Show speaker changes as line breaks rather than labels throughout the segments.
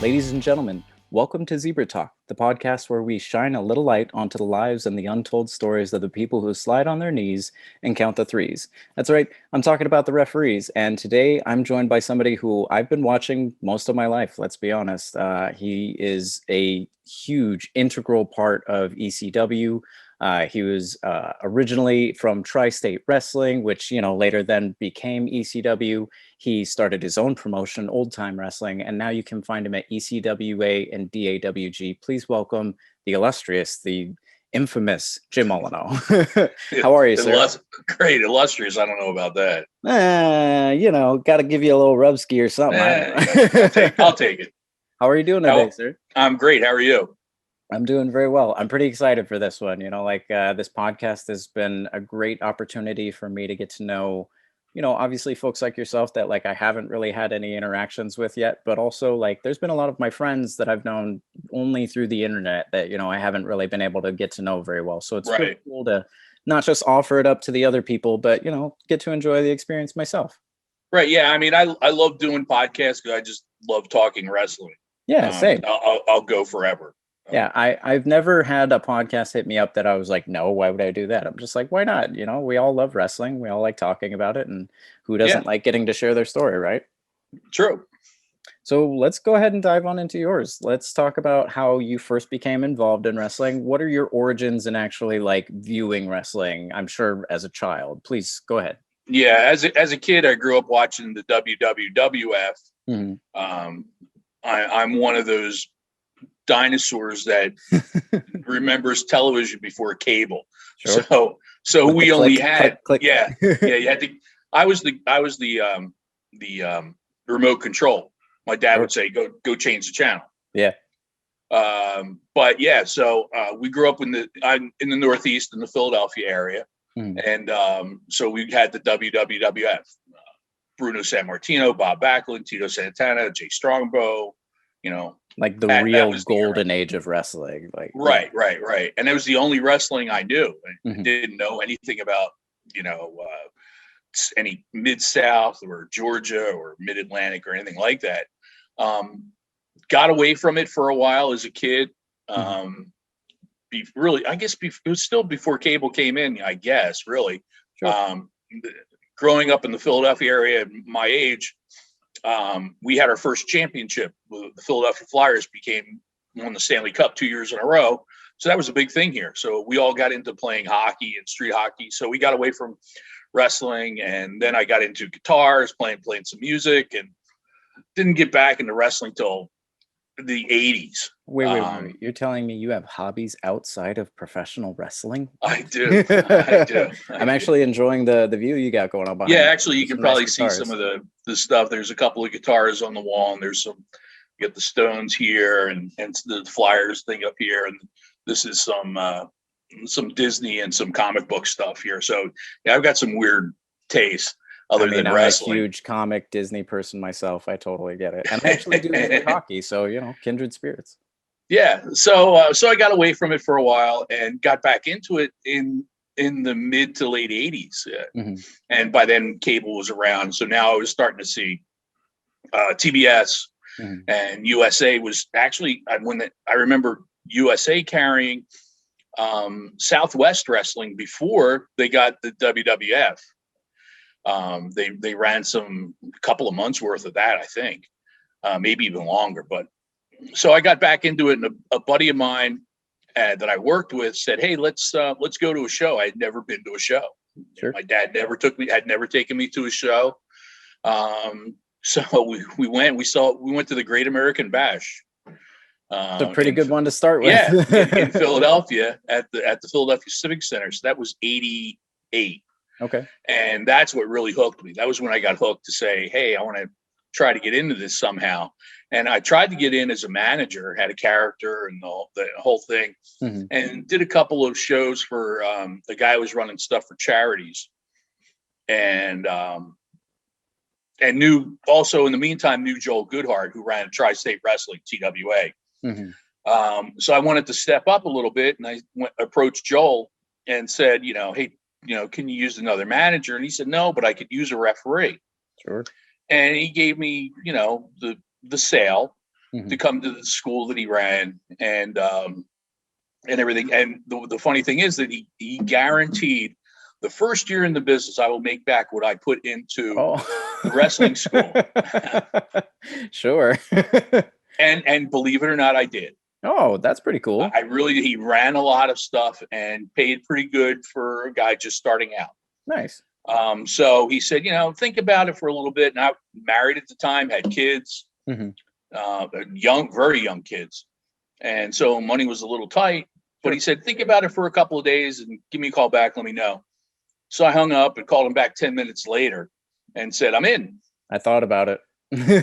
Ladies and gentlemen, welcome to Zebra Talk, the podcast where we shine a little light onto the lives and the untold stories of the people who slide on their knees and count the threes. That's right, I'm talking about the referees, and today I'm joined by somebody who I've been watching most of my life, let's be honest. He is a huge integral part of ECW. He was originally from Tri-State Wrestling, which, later then became ECW. He started his own promotion, Old Time Wrestling, and now you can find him at ECWA and DAWG. Please welcome the illustrious, the infamous Jim Molineaux. How are you, sir?
Great, illustrious. I don't know about that.
Got to give you a little rub ski or something.
I'll take it.
How are you doing today, sir?
I'm great. How are you?
I'm doing very well. I'm pretty excited for this one. This podcast has been a great opportunity for me to get to know, obviously folks like yourself that I haven't really had any interactions with yet, but also there's been a lot of my friends that I've known only through the internet that, I haven't really been able to get to know very well. So it's really cool to not just offer it up to the other people, but, get to enjoy the experience myself.
Right. Yeah. I mean, I love doing podcasts because I just love talking wrestling.
Yeah, same.
I'll go forever.
Yeah, I've never had a podcast hit me up that I was like, no, why would I do that? I'm just like, why not? We all love wrestling. We all like talking about it. And who doesn't like getting to share their story, right?
True.
So let's go ahead and dive on into yours. Let's talk about how you first became involved in wrestling. What are your origins in actually viewing wrestling? I'm sure as a child. Please go ahead.
Yeah, as a kid, I grew up watching the WWF.
Mm-hmm.
I'm one of those dinosaurs that remembers television before cable.
Sure.
So we only had
click.
You had to. I was the remote control. My dad would say, go change the channel.
Yeah.
But yeah, so we grew up in the Northeast in the Philadelphia area.
Mm.
And so we had the WWF, Bruno Sammartino, Bob Backlund, Tito Santana, Jay Strongbow,
like the real golden age of wrestling.
Right. And it was the only wrestling I knew.
Mm-hmm.
I didn't know anything about, any Mid-South or Georgia or Mid-Atlantic or anything like that. Got away from it for a while as a kid. Really, I guess it was still before cable came in, I guess, really.
Sure.
Growing up in the Philadelphia area at my age, we had our first championship. The Philadelphia Flyers won the Stanley Cup 2 years in a row. So that was a big thing here. So we all got into playing hockey and street hockey. So we got away from wrestling, and then I got into guitars, playing some music, and didn't get back into wrestling till the 80s.
Wait. You're telling me you have hobbies outside of professional wrestling?
I do.
I'm actually enjoying the view you got going on behind.
Yeah, actually, you can probably see some of the stuff. There's a couple of guitars on the wall, and there's you got the Stones here and the Flyers thing up here. And this is some Disney and some comic book stuff here. So yeah, I've got some weird taste.
I'm a huge comic Disney person myself. I totally get it. And I actually do hockey, so kindred spirits.
Yeah. So I got away from it for a while and got back into it in the mid to late 80s.
Mm-hmm.
And by then cable was around. So now I was starting to see TBS and USA was actually I remember USA carrying Southwest Wrestling before they got the WWF. They ran a couple of months worth of that, I think, maybe even longer. But so I got back into it, and a buddy of mine that I worked with said, "Hey, let's go to a show." I had never been to a show.
Sure.
My dad had never taken me to a show. So we went. We went to the Great American Bash.
It's a pretty good one to start with.
Yeah, in Philadelphia at the Philadelphia Civic Center. So that was 88.
Okay.
And that's what really hooked me. That was when I got hooked to say, hey, I want to try to get into this somehow. And I tried to get in as a manager, had a character and the whole thing, and did a couple of shows for the guy who was running stuff for charities. And knew also in the meantime, knew Joel Goodhart, who ran Tri-State Wrestling, TWA. So I wanted to step up a little bit, and I approached Joel and said, hey, can you use another manager? And he said, no, but I could use a referee.
Sure.
And he gave me, the sale.
Mhm.
to come to the school that he ran and everything. And the funny thing is that he guaranteed the first year in the business, I will make back what I put into
Oh.
the wrestling school.
Sure.
And believe it or not, I did.
Oh, that's pretty cool.
He ran a lot of stuff and paid pretty good for a guy just starting out.
Nice.
So he said, think about it for a little bit. And I married at the time, had kids,
Hmm.
very young kids. And so money was a little tight, but
Sure.
he said, think about it for a couple of days and give me a call back. Let me know. So I hung up and called him back 10 minutes later and said, I'm in.
I thought about it.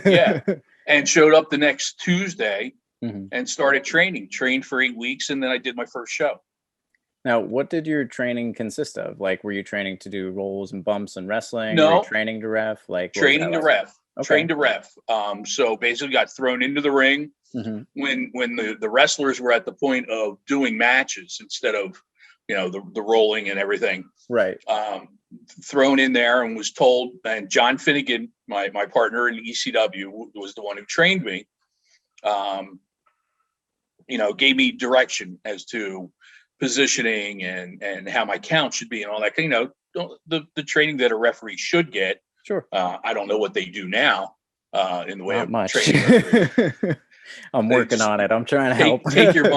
Yeah. And showed up the next Tuesday
Hmm.
and started trained for 8 weeks. And then I did my first show.
Now, what did your training consist of? Like, were you training to do rolls and bumps and wrestling? Were you
No,
training to ref? Like, what was that
training to
like?
ref,
Okay.
So basically got thrown into the ring
Hmm.
when the wrestlers were at the point of doing matches instead of, the rolling and everything.
Right.
Thrown in there and was told, and John Finnegan, my partner in ECW, was the one who trained me. Gave me direction as to positioning and how my count should be and all that. The training that a referee should get.
Sure.
I don't know what they do now in the way
Not
of
much.
training referees.
I'm
They
working
just
on it. I'm trying to help.
take your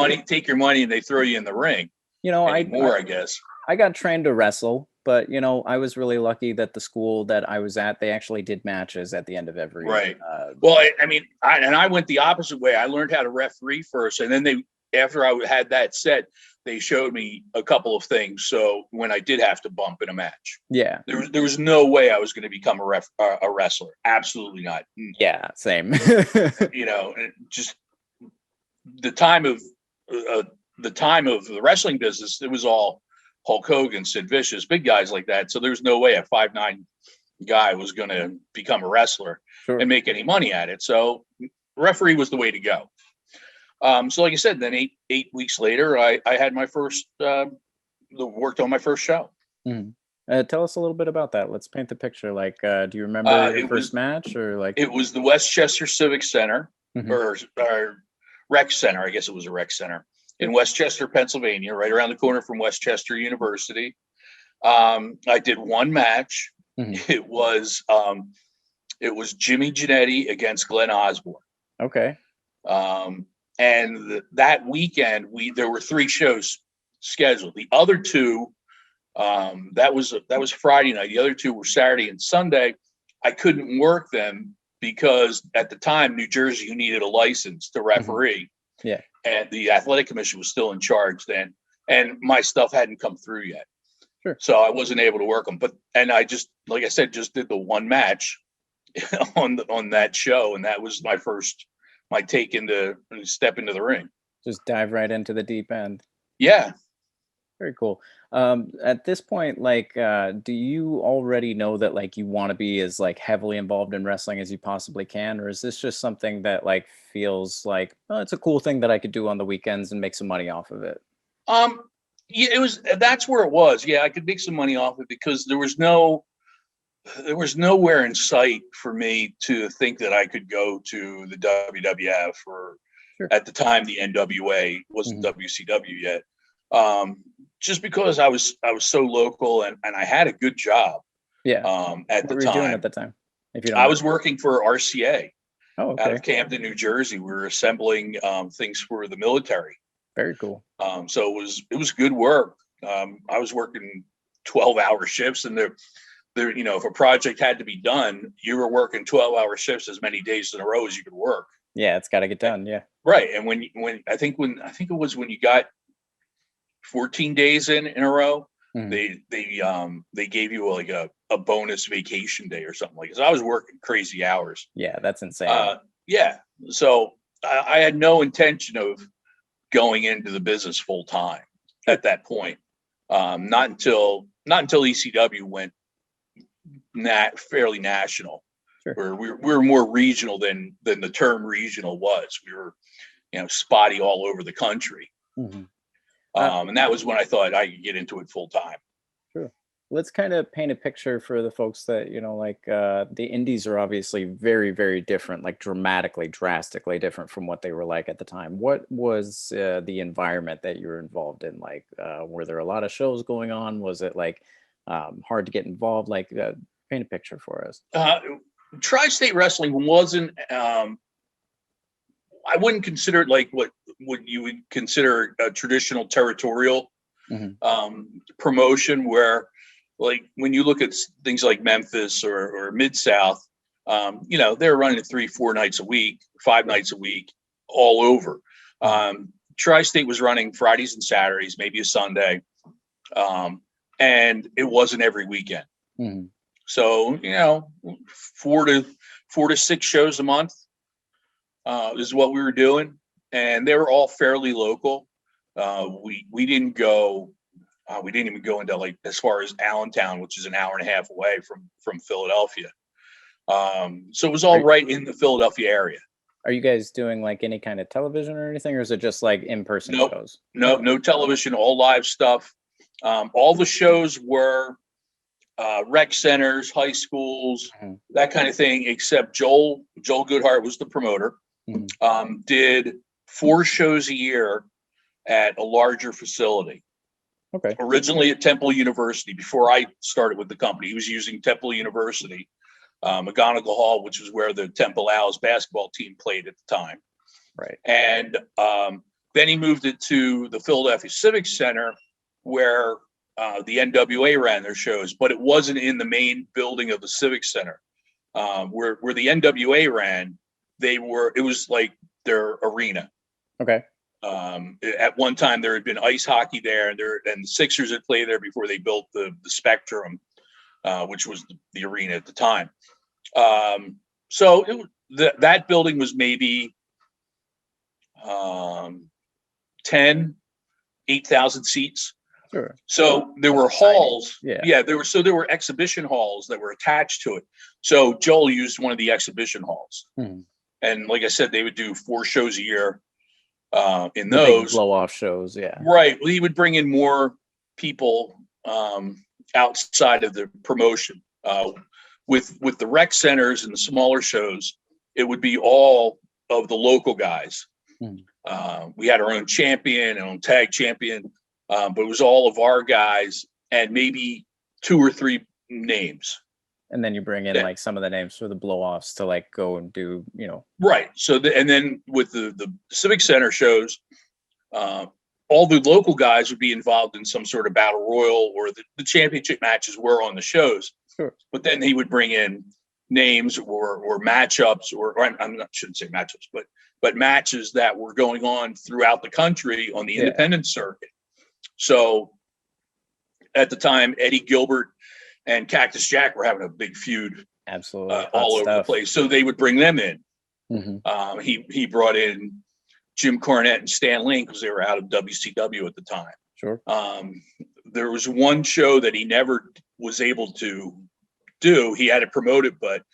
money, and they throw you in the ring
I
I guess.
I got trained to wrestle, but I was really lucky that the school that I was at, they actually did matches at the end of every.
Right. Well, I went the opposite way. I learned how to referee first, and then after I had that set, they showed me a couple of things. So when I did have to bump in a match,
Yeah.
there was no way I was going to become a wrestler. Absolutely not.
Yeah. Same.
Just the time of the wrestling business, it was all Hulk Hogan, Sid Vicious, big guys like that. So there's no way a 5'9" guy was going to become a wrestler
Sure.
and make any money at it. So referee was the way to go. So like I said, then eight weeks later, I had my first, worked on my first show.
Mhm. Tell us a little bit about that. Let's paint the picture. Like, do you remember your first match or like?
It was the Westchester Civic Center
Mhm.
or Rec Center. I guess it was a rec center in Westchester, Pennsylvania, right around the corner from Westchester University. I did one match.
Mhm.
It was Jimmy Jannetty against Glenn Osborne.
Okay.
And that weekend, there were 3 shows scheduled. The other 2, that was Friday night. The other 2 were Saturday and Sunday. I couldn't work them because at the time, New Jersey, you needed a license to referee.
Yeah.
And the athletic commission was still in charge then, and my stuff hadn't come through yet.
Sure.
So I wasn't able to work them. And I just, like I said, just did the one match on that show, and that was my step into the ring.
Just dive right into the deep end.
Yeah.
Very cool. At this point, like, do you already know that like you want to be as like heavily involved in wrestling as you possibly can, or is this just something that like feels like, oh, it's a cool thing that I could do on the weekends and make some money off of it?
Yeah, that's where it was. Yeah, I could make some money off it because there was nowhere in sight for me to think that I could go to the WWF or
Sure.
at the time the NWA wasn't
Mhm.
WCW yet. Just because I was so local and I had a good job
Yeah.
at
What
the
were you doing at
time.
the time, if you don't
I
mind?
was working for RCA
Oh,
out
okay.
of Camden, New Jersey. We were assembling things for the military.
Very cool.
So it was good work. I was working 12-hour shifts, and if a project had to be done, you were working 12-hour shifts as many days in a row as you could work.
Yeah, it's got to get done. Yeah.
Right. And when I think it was when you got 14 days in a row,
Mhm.
they gave you like a bonus vacation day or something like that. So I was working crazy hours.
Yeah, that's insane.
Yeah. So I had no intention of going into the business full time at that point. Not until ECW went fairly national,
Sure.
where we were more regional than the term regional was. We were, spotty all over the country.
Mhm.
And that was when I thought I could get into it full time.
Sure. let's kind of paint a picture for the folks that, like the indies are obviously very, very different, like drastically different from what they were like at the time. What was the environment that you were involved in? Like, were there a lot of shows going on? Was it like hard to get involved? Like, paint a picture for us.
Tri-state wrestling wasn't, I wouldn't consider it like what you would consider a traditional territorial promotion, where like when you look at things like Memphis or Mid-South, they're running it 3-4 nights a week, 5 nights a week, all over. Tri-State was running Fridays and Saturdays, maybe a Sunday, and it wasn't every weekend. So 4 to 6 shows a month is what we were doing, and they were all fairly local. We didn't go. We didn't even go into like as far as Allentown, which is an hour and a half away from Philadelphia. So it was all right in the Philadelphia area.
Are you guys doing like any kind of television or anything, or is it just like in-person shows?
No television, all live stuff. All the shows were rec centers, high schools, that kind of thing, except Joel Goodhart was the promoter. Did 4 shows a year at a larger facility.
Okay.
Originally at Temple University, before I started with the company, he was using Temple University, McGonigal Hall, which was where the Temple Owls basketball team played at the time.
Right.
And then he moved it to the Philadelphia Civic Center, where the NWA ran their shows, but it wasn't in the main building of the Civic Center. Where the NWA ran, it was like their arena.
Okay.
At one time there had been ice hockey there, and the Sixers had played there before they built the Spectrum, which was the arena at the time. So that building was maybe 8,000 seats.
Sure.
So there were halls. There were exhibition halls that were attached to it. So Joel used one of the exhibition halls. And like I said, they would do 4 shows a year. In those
blow off shows,
right. Well, he would bring in more people outside of the promotion. With the rec centers and the smaller shows, it would be all of the local guys. We had our own champion, our own tag champion, but it was all of our guys and maybe 2 or 3 names.
And then you bring in like some of the names for the blow-offs to like go and do,
Right. So, and then with the Civic Center shows, all the local guys would be involved in some sort of battle royal, or the championship matches were on the shows.
Sure.
But then he would bring in names or matchups, or shouldn't say matchups, but matches that were going on throughout the country on the independent circuit. So at the time, Eddie Gilbert and Cactus Jack were having a big feud,
absolutely,
all over the place. So they would bring them in. He brought in Jim Cornette and Stan Lane because they were out of WCW at the time.
Sure.
There was one show that he never was able to do. He had it promoted, but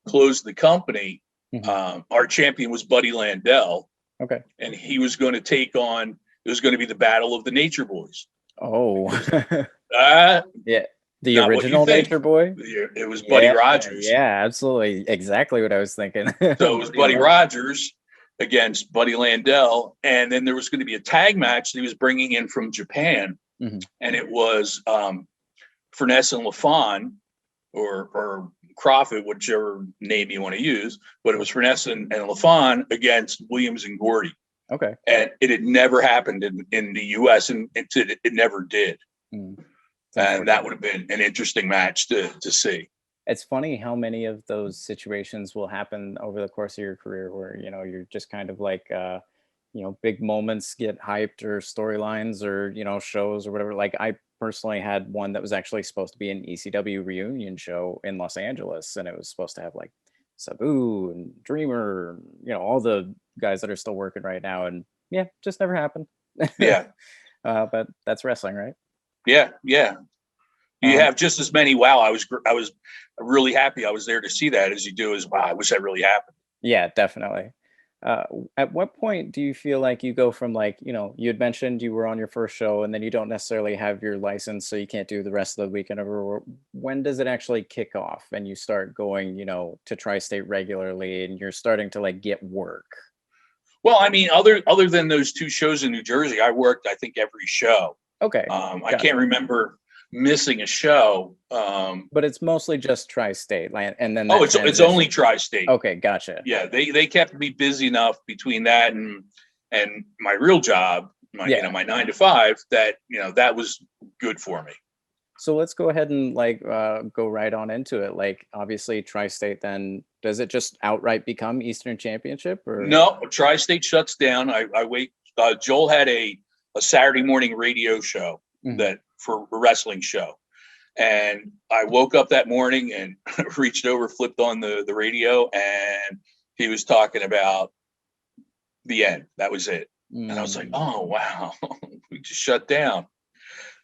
closed the company. Our champion was Buddy Landell.
Okay.
And he was going to take on. It was going to be the Battle of the Nature Boys.
Oh.
Yeah.
The original Nature Boy?
It was Buddy Rogers.
Yeah, absolutely. Exactly what I was thinking.
So it was Buddy Rogers against Buddy Landell. And then there was going to be a tag match that he was bringing in from Japan. And it was Furness and LaFon, or Crawford, whichever name you want to use. But it was Furness and LaFon against Williams and Gordy.
Okay.
And it had never happened in the U.S., and it never did. And that would have been an interesting match to see.
It's funny how many of those situations will happen over the course of your career where, you're just kind of like, big moments get hyped, or storylines, or, shows or whatever. Like I personally had one that was actually supposed to be an ECW reunion show in Los Angeles. And it was supposed to have like Sabu and Dreamer, all the guys that are still working right now. And just never happened.
Yeah.
But that's wrestling, right?
Yeah. You have just as many. Wow, I was really happy I was there to see that, as you do as wow, I wish that really happened.
Yeah, definitely. At what point do you feel like you go from, like, you had mentioned you were on your first show and then you don't necessarily have your license, so you can't do the rest of the weekend, or when does it actually kick off and you start going, to Tri-State regularly and you're starting to like get work?
Well, I mean, other than those two shows in New Jersey, I worked, I think, every show.
Okay.
I
Got
can't
it.
remember missing a show.
But it's mostly just Tri-State, and then
Oh,
that
it's only
transition.
Tri-State.
Okay, gotcha.
Yeah, they kept me busy enough between that and my real job, my
Yeah.
my 9 to 5, that that was good for me.
So let's go ahead and like go right on into it. Like, obviously Tri-State, then does it just outright become Eastern Championship, or?
No, Tri-State shuts down. I wait. Joel had a Saturday morning radio show that for a wrestling show. And I woke up that morning and reached over, flipped on the radio, and he was talking about the end. That was it. And I was like, oh, wow, we just shut down.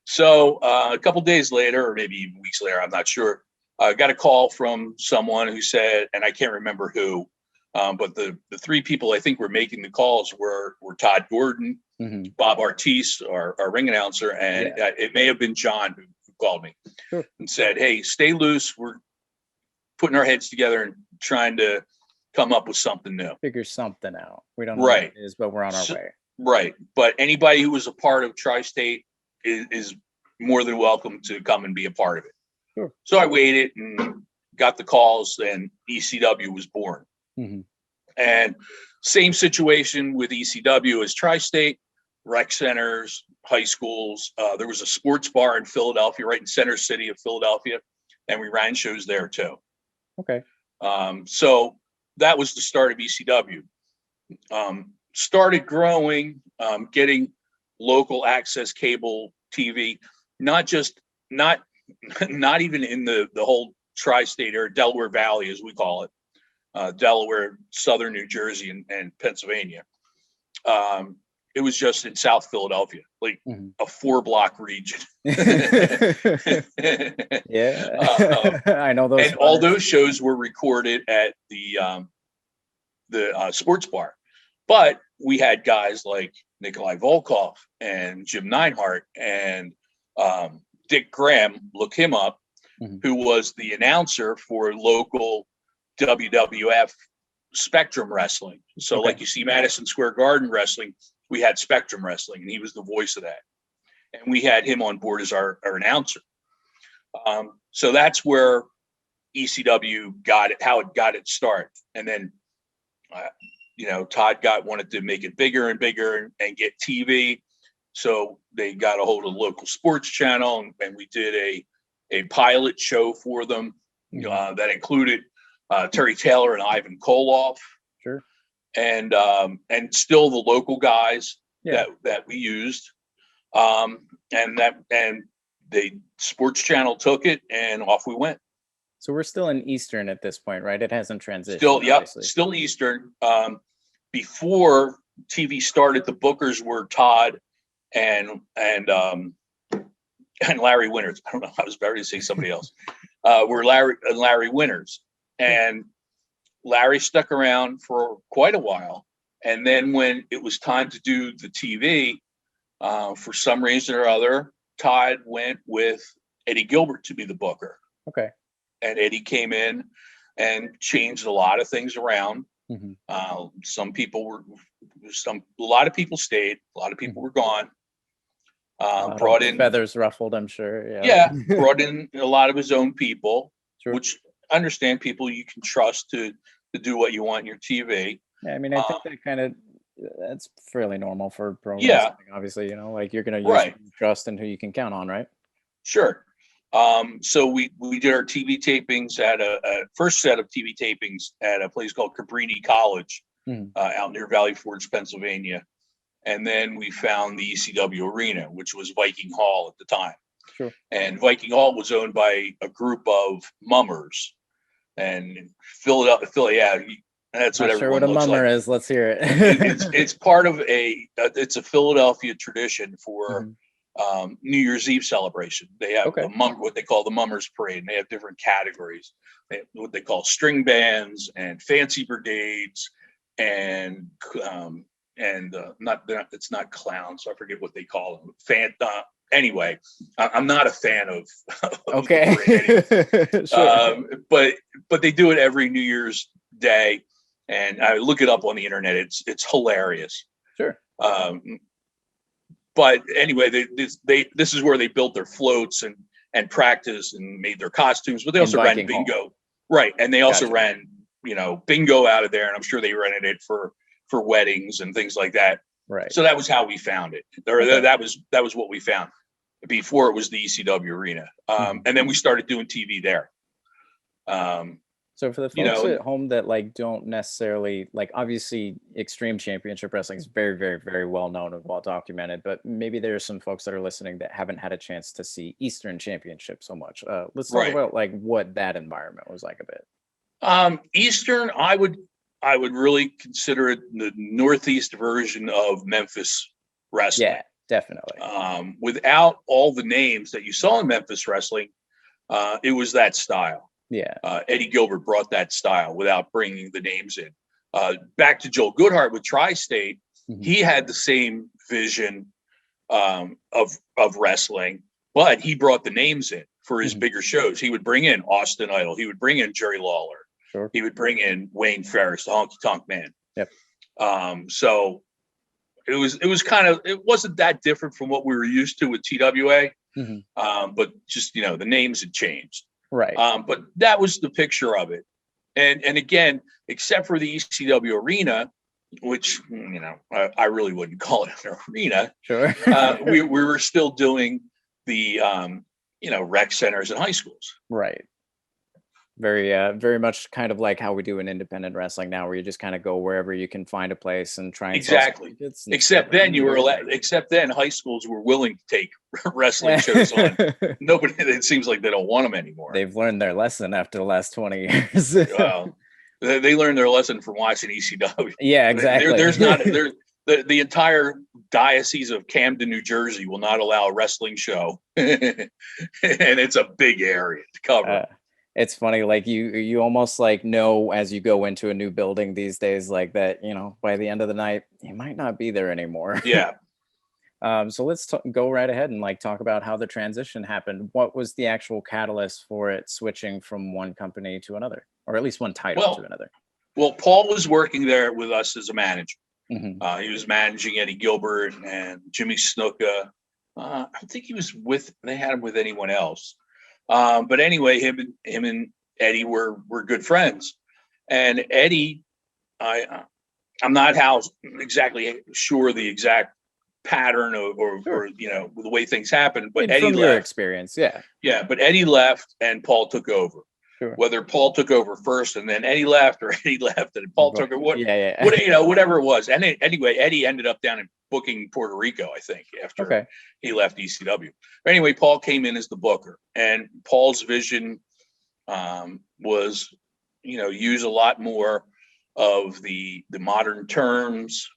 So a couple days later, or maybe even weeks later, I'm not sure, I got a call from someone who said, and I can't remember who, but the three people I think were making the calls were Todd Gordon, Bob Artiste, our ring announcer, and it may have been John who called me and said, hey, stay loose. We're putting our heads together and trying to come up with something new.
Figure something out. We don't know what it is, but we're on our way.
Right. But anybody who was a part of Tri-State is more than welcome to come and be a part of it.
Sure.
So I waited and got the calls, and ECW was born. And same situation with ECW as Tri-State, rec centers, high schools. There was a sports bar in Philadelphia, right in center city of Philadelphia, and we ran shows there too.
Okay.
So that was the start of ECW. Started growing, getting local access cable TV, not even in the whole Tri-State or Delaware Valley, as we call it, Delaware, southern New Jersey, and Pennsylvania. It was just in South Philadelphia, like a 4-block region.
Yeah. I know those.
And all those shows were recorded at the sports bar. But we had guys like Nikolai Volkov and Jim Neidhart and Dick Graham, look him up, who was the announcer for local WWF Spectrum Wrestling. So like you see Madison Square Garden wrestling, we had Spectrum Wrestling, and he was the voice of that. And we had him on board as our announcer. So that's where ECW got it, how it got its start. And then, Todd wanted to make it bigger and bigger and get TV. So they got a hold of the local sports channel, and we did a pilot show for them that included Terry Taylor and Ivan Koloff.
Sure.
And still the local guys that we used. And the sports channel took it, and off we went.
So we're still in Eastern at this point, right? It hasn't transitioned.
Still Eastern. Before TV started, the bookers were Todd and Larry Winters. I don't know. I was about to say somebody else. Were Larry Winters, and Larry stuck around for quite a while. And then when it was time to do the TV, for some reason or other, Todd went with Eddie Gilbert to be the booker.
Okay.
And Eddie came in and changed a lot of things around. A lot of people stayed, a lot of people were gone. Brought in
feathers ruffled, I'm sure.
Yeah, brought in a lot of his own people,
Sure.
which understand people you can trust to do what you want in your TV.
Yeah, I mean, I think that's fairly normal for pro wrestling, obviously, like you're going to use who you trust and who you can count on, right?
Sure. So we did our TV tapings at a first set of TV tapings at a place called Cabrini College out near Valley Forge, Pennsylvania. And then we found the ECW arena, which was Viking Hall at the time.
Sure.
And Viking Hall was owned by a group of mummers. And Philadelphia, that's what everyone looks like. Not sure what a mummer
is. Let's hear it.
It's part of it's a Philadelphia tradition for New Year's Eve celebration. They have what they call the Mummers Parade, and they have different categories. They have what they call string bands and fancy brigades, and not it's not clowns. I forget what they call them. Anyway, I'm not a fan of
Okay.
the parade.
Sure.
But they do it every New Year's Day, and I look it up on the internet. It's hilarious.
Sure.
But anyway, this is where they built their floats and practice and made their costumes. But they also ran bingo, right? And they also ran bingo out of there, and I'm sure they rented it for weddings and things like that.
Right.
So that was how we found it. That was what we found before it was the ECW arena. And then we started doing TV there.
So for the folks at home that like don't necessarily like, obviously Extreme Championship Wrestling is very, very, very well known and well documented, but maybe there are some folks that are listening that haven't had a chance to see Eastern Championship so much. Let's talk about like what that environment was like a bit.
Eastern, I would really consider it the Northeast version of Memphis wrestling.
Yeah, definitely.
Without all the names that you saw in Memphis wrestling, it was that style.
Yeah.
Eddie Gilbert brought that style without bringing the names in. Back to Joe Goodhart with Tri-State, he had the same vision of wrestling, but he brought the names in for his bigger shows. He would bring in Austin Idol. He would bring in Jerry Lawler.
Sure.
He would bring in Wayne Ferris, the Honky Tonk Man.
Yep.
So it wasn't that different from what we were used to with TWA, but just the names had changed.
Right.
But that was the picture of it. And again, except for the ECW arena, which, I really wouldn't call it an arena.
Sure.
we were still doing the, rec centers and high schools.
Right. Very much kind of like how we do in independent wrestling now, where you just kind of go wherever you can find a place and try and
exactly. Except then high schools were willing to take wrestling shows on. Nobody. It seems like they don't want them anymore.
They've learned their lesson after the last 20 years.
Well, they learned their lesson from watching ECW.
Yeah, exactly.
The entire diocese of Camden, New Jersey, will not allow a wrestling show, and it's a big area to cover.
It's funny, like you almost like know as you go into a new building these days, like that, by the end of the night, you might not be there anymore.
Yeah.
So let's go right ahead and like talk about how the transition happened. What was the actual catalyst for it switching from one company to another, or at least one title to another? Well,
Paul was working there with us as a manager. He was managing Eddie Gilbert and Jimmy Snuka. I think they had him with anyone else. But anyway, him and Eddie were good friends, and Eddie, I'm not exactly sure the exact pattern or the way things happened, but Eddie
from
left.
Your experience,
yeah. But Eddie left and Paul took over. Sure. Whether Paul took over first and then Eddie left, or Eddie left and Paul took over, whatever it was. And anyway, Eddie ended up down in booking Puerto Rico, I think, after he left ECW. But anyway, Paul came in as the booker, and Paul's vision was, use a lot more of the modern terms,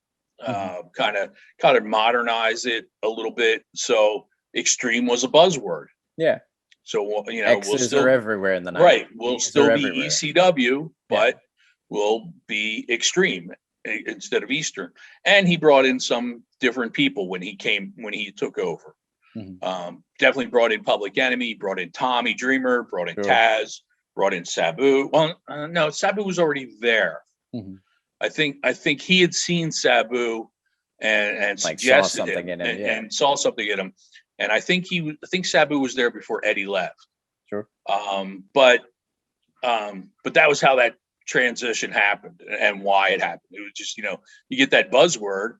kind of modernize it a little bit. So extreme was a buzzword.
Yeah.
So
X's are everywhere in the night.
Right. We'll still be ECW, but we'll be extreme instead of Eastern. And he brought in some different people when he took over. Definitely brought in Public Enemy, brought in Tommy Dreamer, brought in Taz, brought in Sabu. Well, no, Sabu was already there. I think he had seen Sabu and suggested
saw something in him,
and saw something in him. And I think Sabu was there before Eddie left.
Sure.
But that was how that transition happened and why it happened. It was just, you get that buzzword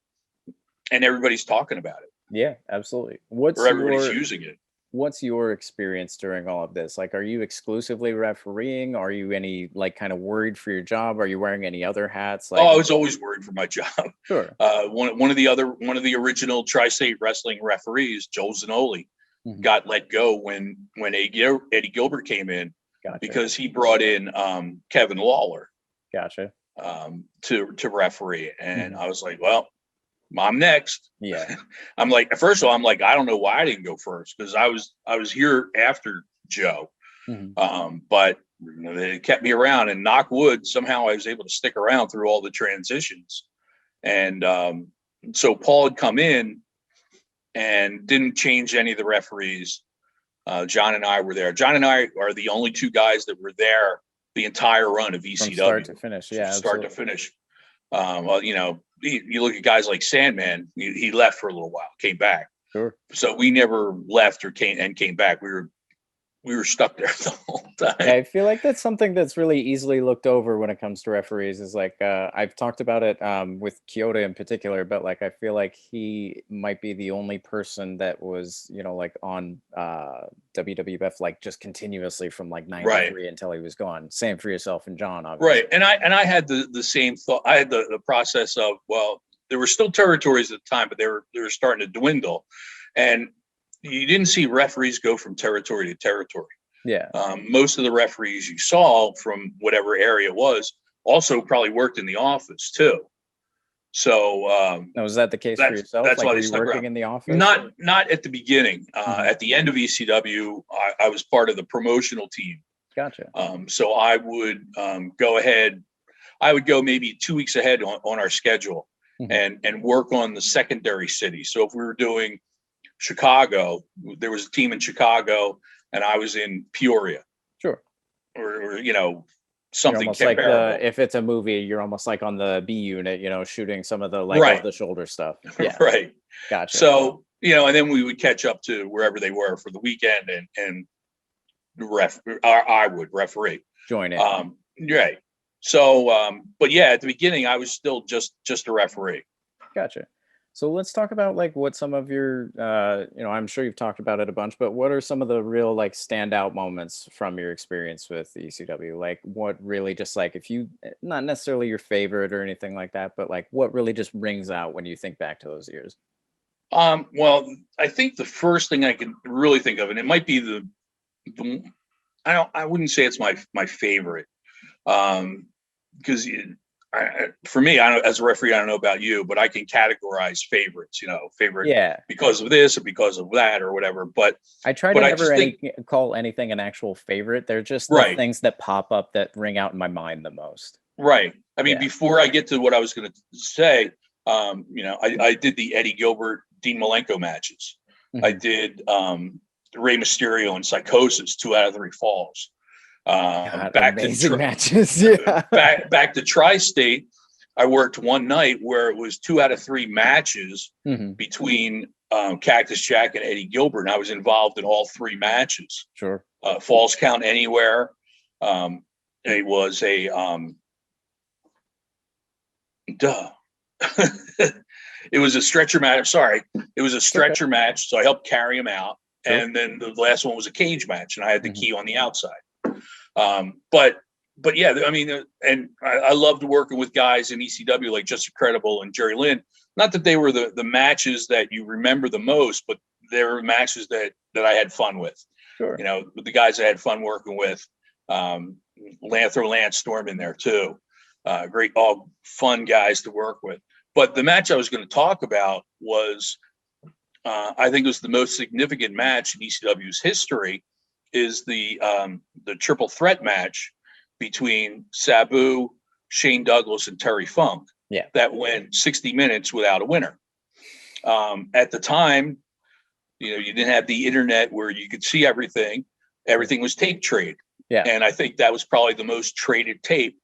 and everybody's talking about it.
Yeah, absolutely.
Everybody's using it.
What's your experience during all of this? Like, are you exclusively refereeing? Are you any like kind of worried for your job? Are you wearing any other hats? Like,
I was always worried for my job.
Sure.
One of the original Tri-State Wrestling referees, Joe Zanoli, got let go when Eddie Gilbert came in.
Gotcha.
Because he brought in Kevin Lawler.
Gotcha.
To referee, and I was like, well, I'm next.
Yeah.
I'm like, first of all, I don't know why I didn't go first, because I was here after Joe. But they kept me around, and knock wood, somehow I was able to stick around through all the transitions. And so Paul had come in and didn't change any of the referees. John and I were there. John and I are the only two guys that were there the entire run of ECW.
From start to finish, yeah.
Start to finish. Well, you know, you look at guys like Sandman, he left for a little while, came back.
Sure.
So we never left or came back. We were stuck there the whole time.
Yeah, I feel like that's something that's really easily looked over when it comes to referees. Is like I've talked about it with Kyoto in particular, but like I feel like he might be the only person that was, you know, like on WWF like just continuously from like 93 until he was gone. Same for yourself and John, obviously.
Right. And I had the same thought. I had the process of, well, there were still territories at the time, but they were starting to dwindle. And you didn't see referees go from territory to territory.
Yeah.
Most of the referees you saw from whatever area it was also probably worked in the office too. So
now, was that the case for yourself?
That's
like,
why
were
they
you working
around.
in the office?
Not at the beginning. At the end of ECW, I was part of the promotional team.
Gotcha.
So I would go ahead. I would go maybe 2 weeks ahead on our schedule and work on the secondary cities. So if we were doing Chicago, there was a team in Chicago, and I was in Peoria.
Sure.
Or you know, something
almost
comparable.
like if it's a movie, you're almost like on the B unit, you know, shooting some of the like over the shoulder stuff. Yeah.
Right.
Gotcha.
So, you know, and then we would catch up to wherever they were for the weekend and I would referee.
Join in.
Right. So, but yeah, at the beginning, I was still just a referee.
Gotcha. So let's talk about like what some of your, you know, I'm sure you've talked about it a bunch, but what are some of the real like standout moments from your experience with ECW? Like what really just like, if you, not necessarily your favorite or anything like that, but like what really just rings out when you think back to those years?
Well, I think the first thing I can really think of, and it might be I wouldn't say it's my favorite, because for me, I don't, as a referee, I don't know about you, but I can categorize favorites, you know, because of this or because of that or whatever. But
I try to never call anything an actual favorite. They're just the things that pop up that ring out in my mind the most.
Right. I mean, before I get to what I was going to say, you know, I did the Eddie Gilbert, Dean Malenko matches. I did Rey Mysterio and Psychosis, 2 out of 3 falls. Back to
matches. Yeah.
back to Tri-State, I worked one night where it was 2 out of 3 matches between Cactus Jack and Eddie Gilbert, and I was involved in all 3 matches.
Sure.
Falls count anywhere. It was a it was a stretcher match. Sorry, it was a stretcher match. So I helped carry him out, and then the last one was a cage match, and I had the key on the outside. But yeah, I mean, and I loved working with guys in ECW like Just Incredible and Jerry Lynn. Not that they were the matches that you remember the most, but they were matches that I had fun with.
Sure.
You know, the guys I had fun working with. Throw Lance Storm in there too. Great, all fun guys to work with. But the match I was going to talk about was, I think it was the most significant match in ECW's history, is the triple threat match between Sabu, Shane Douglas, and Terry Funk.
Yeah,
that went 60 minutes without a winner. At the time, you know, you didn't have the internet where you could see everything. Everything was tape trade.
Yeah,
and I think that was probably the most traded tape,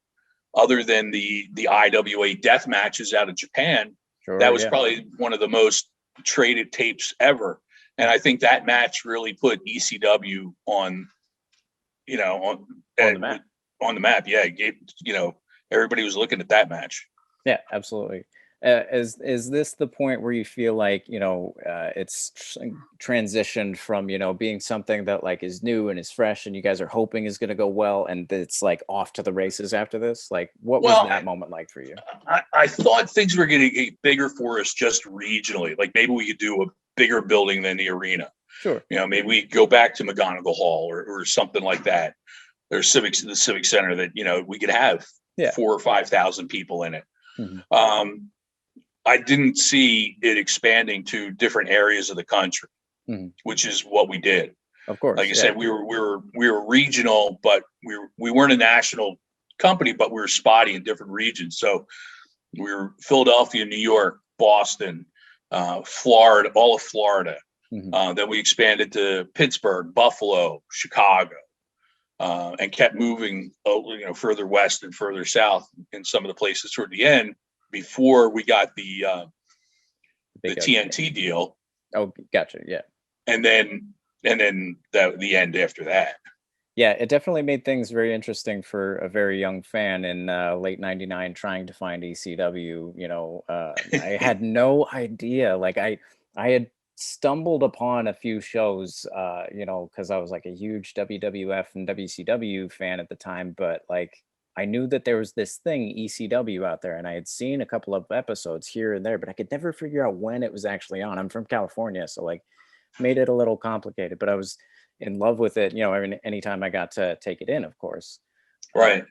other than the IWA death matches out of Japan.
Sure,
that was probably one of the most traded tapes ever. And I think that match really put ECW on, you know, on the map. Yeah, you know, everybody was looking at that match.
Yeah, absolutely. Is this the point where you feel like, you know, it's transitioned from, you know, being something that like is new and is fresh and you guys are hoping is going to go well, and it's like off to the races after this? Like, what was that moment like for you?
I thought things were going to get bigger for us just regionally. Like maybe we could do a bigger building than the arena.
Sure.
You know, maybe we go back to McGonigal Hall or something like that. There's the Civic Center that, you know, we could have 4,000 or 5,000 people in it. I didn't see it expanding to different areas of the country, which is what we did.
Of course,
Like I
yeah.
said, we were regional, but we weren't a national company, but we were spotty in different regions. So we were Philadelphia, New York, Boston, Florida, all of Florida. Then we expanded to Pittsburgh, Buffalo, Chicago, and kept moving, further west and further south in some of the places toward the end before we got the TNT deal.
Oh, gotcha. Yeah.
And then the end after that.
Yeah, it definitely made things very interesting for a very young fan in late '99 trying to find ECW. I had no idea. Like I had stumbled upon a few shows, because I was like a huge WWF and WCW fan at the time, but like I knew that there was this thing ECW out there, and I had seen a couple of episodes here and there, but I could never figure out when it was actually on. I'm from California, so like made it a little complicated, but I was in love with it, anytime I got to take it in, of course.
Right.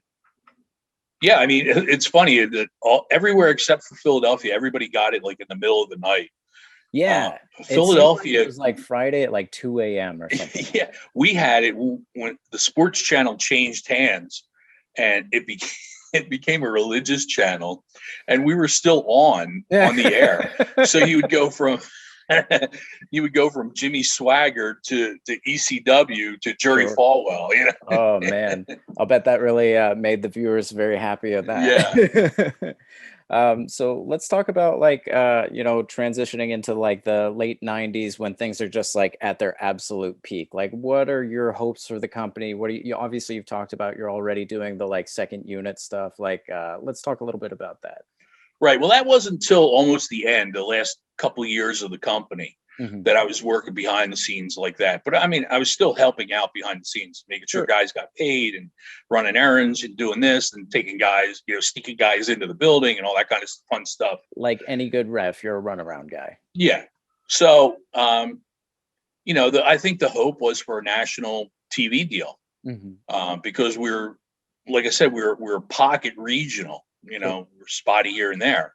Yeah, I mean, it's funny that everywhere except for Philadelphia, everybody got it like in the middle of the night.
Yeah, it seemed like it
Philadelphia
was like Friday at like 2 a.m. or something.
Yeah, we had it when the sports channel changed hands, and it became a religious channel, and we were still on the air. So you would go from Jimmy Swagger to ECW to Jerry Falwell.
Oh man, I'll bet that really made the viewers very happy of
that.
Yeah. So let's talk about like transitioning into like the late '90s when things are just like at their absolute peak. Like, what are your hopes for the company? What are obviously you've talked about you're already doing the like second unit stuff. Like, let's talk a little bit about that.
Right. Well, that wasn't until almost the end, the last couple of years of the company, that I was working behind the scenes like that. But I mean, I was still helping out behind the scenes, making sure guys got paid and running errands and doing this and taking guys, sneaking guys into the building and all that kind of fun stuff.
Like any good ref, you're a runaround guy.
Yeah. So, I think the hope was for a national TV deal, because like I said, we're pocket regional. We're spotty here and there.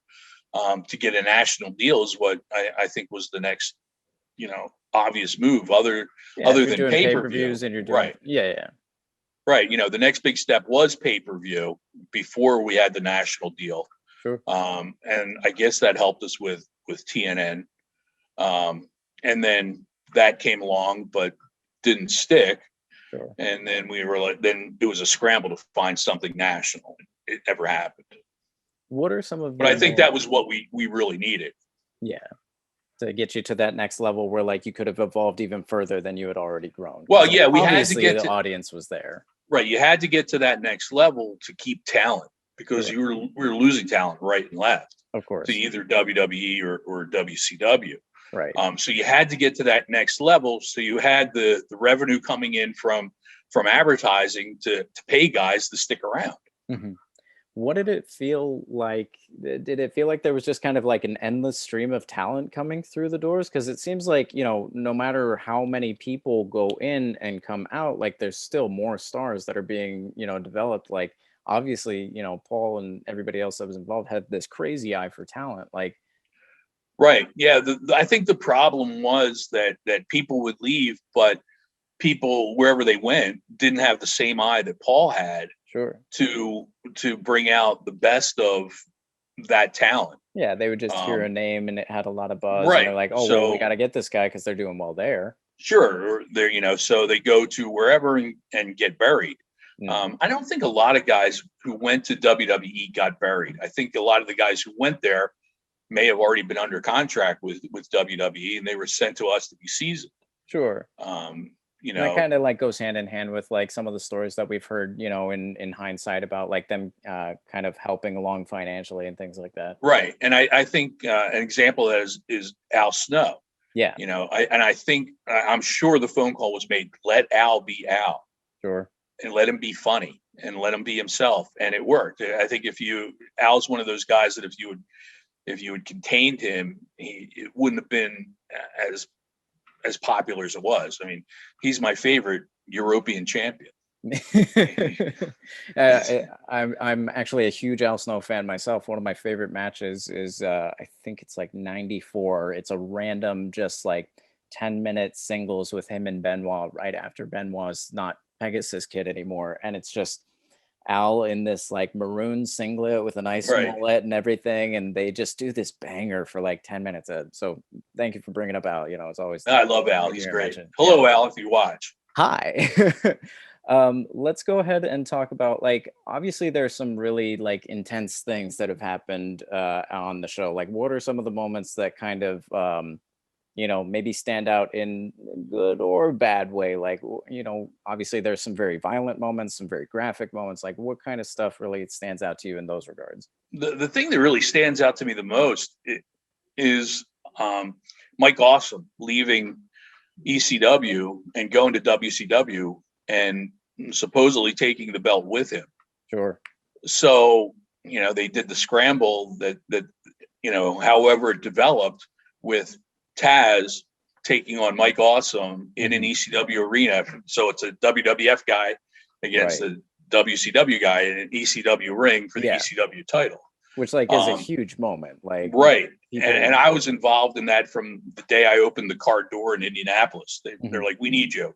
To get a national deal is what I think was the next, obvious move other than pay-per-views.
And you're doing, right. Yeah.
Right. The next big step was pay-per-view before we had the national deal.
Sure.
And I guess that helped us with TNN. And then that came along, but didn't stick.
Sure.
And then then it was a scramble to find something national. It never happened.
What are some of?
But I think that was what we really needed.
Yeah, to get you to that next level where like you could have evolved even further than you had already grown.
Well, yeah, we had to get
the audience was there.
Right, you had to get to that next level to keep talent because we were losing talent right and left.
Of course,
to either WWE or WCW.
Right.
So you had to get to that next level. So you had the revenue coming in from advertising to pay guys to stick around.
What did it feel like? Did it feel like there was just kind of like an endless stream of talent coming through the doors? Because it seems like, no matter how many people go in and come out, like there's still more stars that are being, developed. Like obviously, Paul and everybody else that was involved had this crazy eye for talent. Like,
right. Yeah. I think the problem was that people would leave, but people, wherever they went, didn't have the same eye that Paul had.
Sure.
To bring out the best of that talent.
Yeah, they would just hear a name and it had a lot of buzz.
Right.
And they're like, oh, well, we got to get this guy because they're doing well there.
Sure. They're, so they go to wherever and get buried. I don't think a lot of guys who went to WWE got buried. I think a lot of the guys who went there may have already been under contract with WWE and they were sent to us to be seasoned.
Sure. And that kind of like goes hand in hand with like some of the stories that we've heard, in hindsight about like them kind of helping along financially and things like that.
Right. And I think an example of that is Al Snow.
Yeah.
I think I'm sure the phone call was made, let Al be Al.
Sure.
And let him be funny and let him be himself. And it worked. I think Al's one of those guys that if you had contained him, it wouldn't have been as popular as it was. I mean, he's my favorite European champion.
I'm actually a huge Al Snow fan myself. One of my favorite matches is I think it's like '94. It's a random just like 10-minute singles with him and Benoit right after Benoit's not Pegasus Kid anymore. And it's just Al in this like maroon singlet with a nice
Right.
mullet and everything. And they just do this banger for like 10 minutes. So thank you for bringing up Al. You know, it's always
I love Al.
good to
He's
hear him
great.
mentioned. Yeah.
Hello, Al, if you watch.
Hi. Let's go ahead and talk about, like, obviously there's some really like intense things that have happened on the show. Like, what are some of the moments that kind of you know, maybe stand out in a good or bad way? Like, you know, obviously there's some very violent moments, some very graphic moments. Like, what kind of stuff really stands out to you in those regards?
The thing that really stands out to me the most is Mike Awesome leaving ECW and going to WCW and supposedly taking the belt with him.
Sure.
So, you know, they did the scramble that, you know, however it developed with Taz taking on Mike Awesome in an ECW arena. So it's a WWF guy against the WCW guy in an ECW ring for the ECW title.
Which like is a huge moment. Like,
right. And I was involved in that from the day I opened the car door in Indianapolis. They're like, we need you.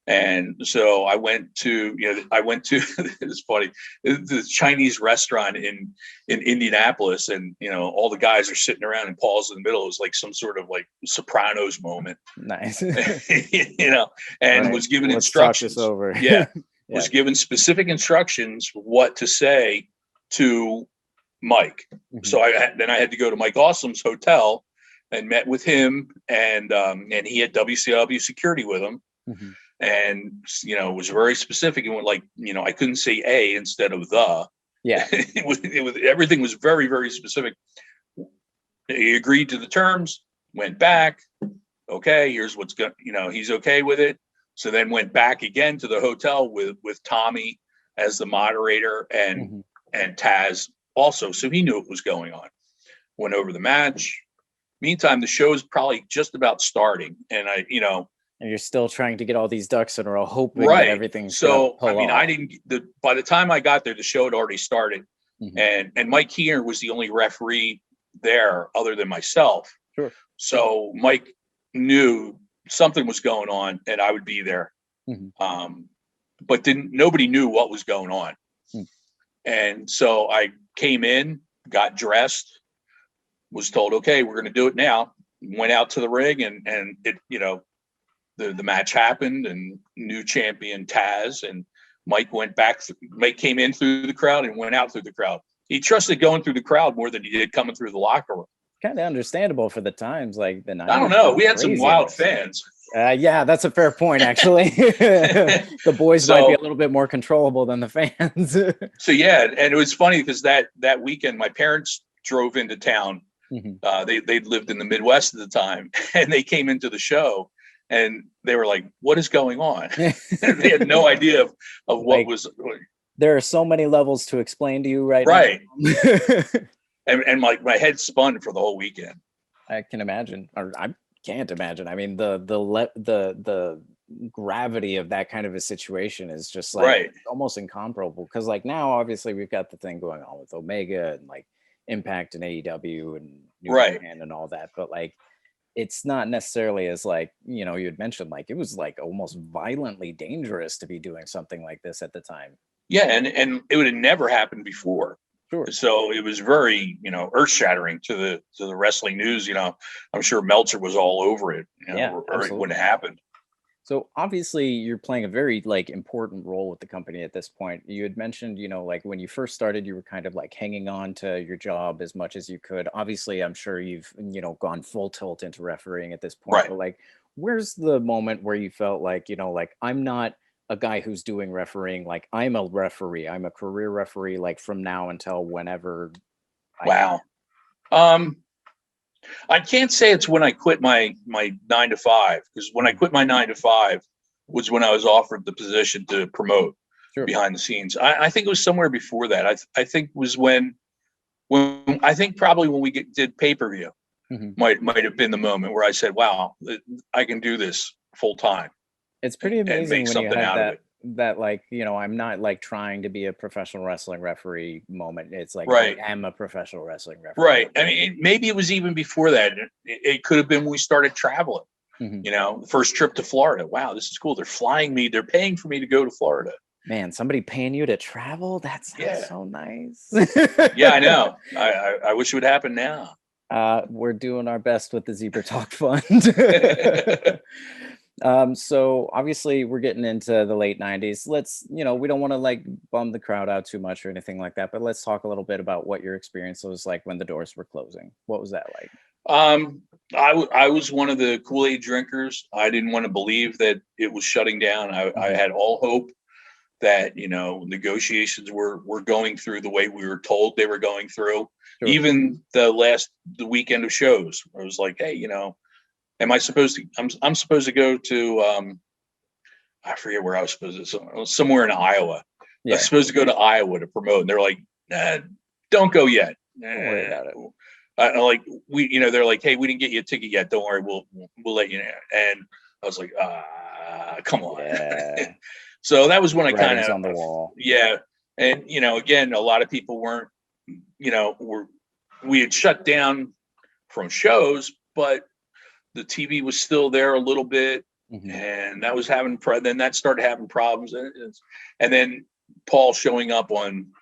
And so I went to, it's funny, the Chinese restaurant in Indianapolis, and, you know, all the guys are sitting around and Paul's in the middle. It was like some sort of like Sopranos moment.
Nice.
You know, and was given instructions.
Talk this over.
Was given specific instructions what to say to Mike. So then I had to go to Mike Awesome's hotel and met with him, and he had WCW security with him. And, you know, was very specific and went like, you know, I couldn't say a instead of the.
Yeah.
it was everything was very, very specific. He agreed to the terms, went back. Okay, here's what's going, you know, he's okay with it. So then went back again to the hotel with Tommy as the moderator and Taz also. So he knew what was going on. Went over the match. Meantime, the show's probably just about starting. And
and you're still trying to get all these ducks in a row, hoping that everything's
so. I mean,
off.
By the time I got there, the show had already started, and Mike Keener was the only referee there other than myself.
Sure.
So Mike knew something was going on, and I would be there. But nobody knew what was going on, and so I came in, got dressed, was told, "Okay, we're going to do it now." Went out to the ring, and it, you know. The match happened, and new champion Taz and Mike went back. Mike came in through the crowd and went out through the crowd. He trusted going through the crowd more than he did coming through the locker room.
Kind of understandable for the times, like the 90s.
I don't know. We had some wild fans.
Yeah, that's a fair point, actually. The boys might be a little bit more controllable than the fans.
So yeah, and it was funny because that weekend my parents drove into town. They'd lived in the Midwest at the time, and they came into the show. And they were like, what is going on? They had no idea of what was.
There are so many levels to explain to you right
now. and my head spun for the whole weekend.
I can imagine, or I can't imagine. I mean, the gravity of that kind of a situation is just like almost incomparable. Because like now, obviously, we've got the thing going on with Omega and like Impact and AEW and New Japan and all that. But like, it's not necessarily as like, you know, you had mentioned, like it was like almost violently dangerous to be doing something like this at the time.
Yeah, and it would have never happened before.
Sure.
So it was very, you know, earth shattering to the wrestling news. You know, I'm sure Meltzer was all over it. You know, when it happened.
So obviously you're playing a very like important role with the company at this point. You had mentioned, you know, like when you first started, you were kind of like hanging on to your job as much as you could. Obviously, I'm sure you've, you know, gone full tilt into refereeing at this point. But like, where's the moment where you felt like, you know, like I'm not a guy who's doing refereeing, like I'm a referee, I'm a career referee, like from now until whenever.
I can't say it's when I quit my 9 to 5, because when I quit my 9 to 5 was when I was offered the position to promote behind the scenes. I think it was somewhere before that. I think it was when I think probably when we did pay-per-view might have been the moment where I said, wow, I can do this full time.
It's pretty amazing when you have that like, you know, I'm not like trying to be a professional wrestling referee moment. It's like I am a professional wrestling referee.
Right. I mean, maybe it was even before that. It could have been when we started traveling.
Mhm.
You know, first trip to Florida. Wow, this is cool. They're flying me. They're paying for me to go to Florida.
Man, somebody paying you to travel? That sounds
Yeah.
so nice.
Yeah, I know. I wish it would happen now.
We're doing our best with the Zebra Talk Fund. So obviously we're getting into the late 90s. Let's, we don't want to like bum the crowd out too much or anything like that, but let's talk a little bit about what your experience was like when the doors were closing. What was that like?
I was one of the Kool-Aid drinkers. I didn't want to believe that it was shutting down. I had all hope that, negotiations were going through the way we were told they were going through.
Sure.
Even the weekend of shows, I was like, hey, am I supposed to? I'm supposed to go to I forget where I was supposed to, somewhere in Iowa. I
Yeah.
was supposed to go to Iowa to promote, and they're like, nah, don't go yet.
Don't worry about it.
Like they're like, hey, we didn't get you a ticket yet. Don't worry, we'll let you know. And I was like, come on.
Yeah.
So that was when I kind
Writing's
of,
on the wall.
yeah. And again, a lot of people weren't, we had shut down from shows, but the TV was still there a little bit,
Mhm.
and that was then that started having problems, and then Paul showing up on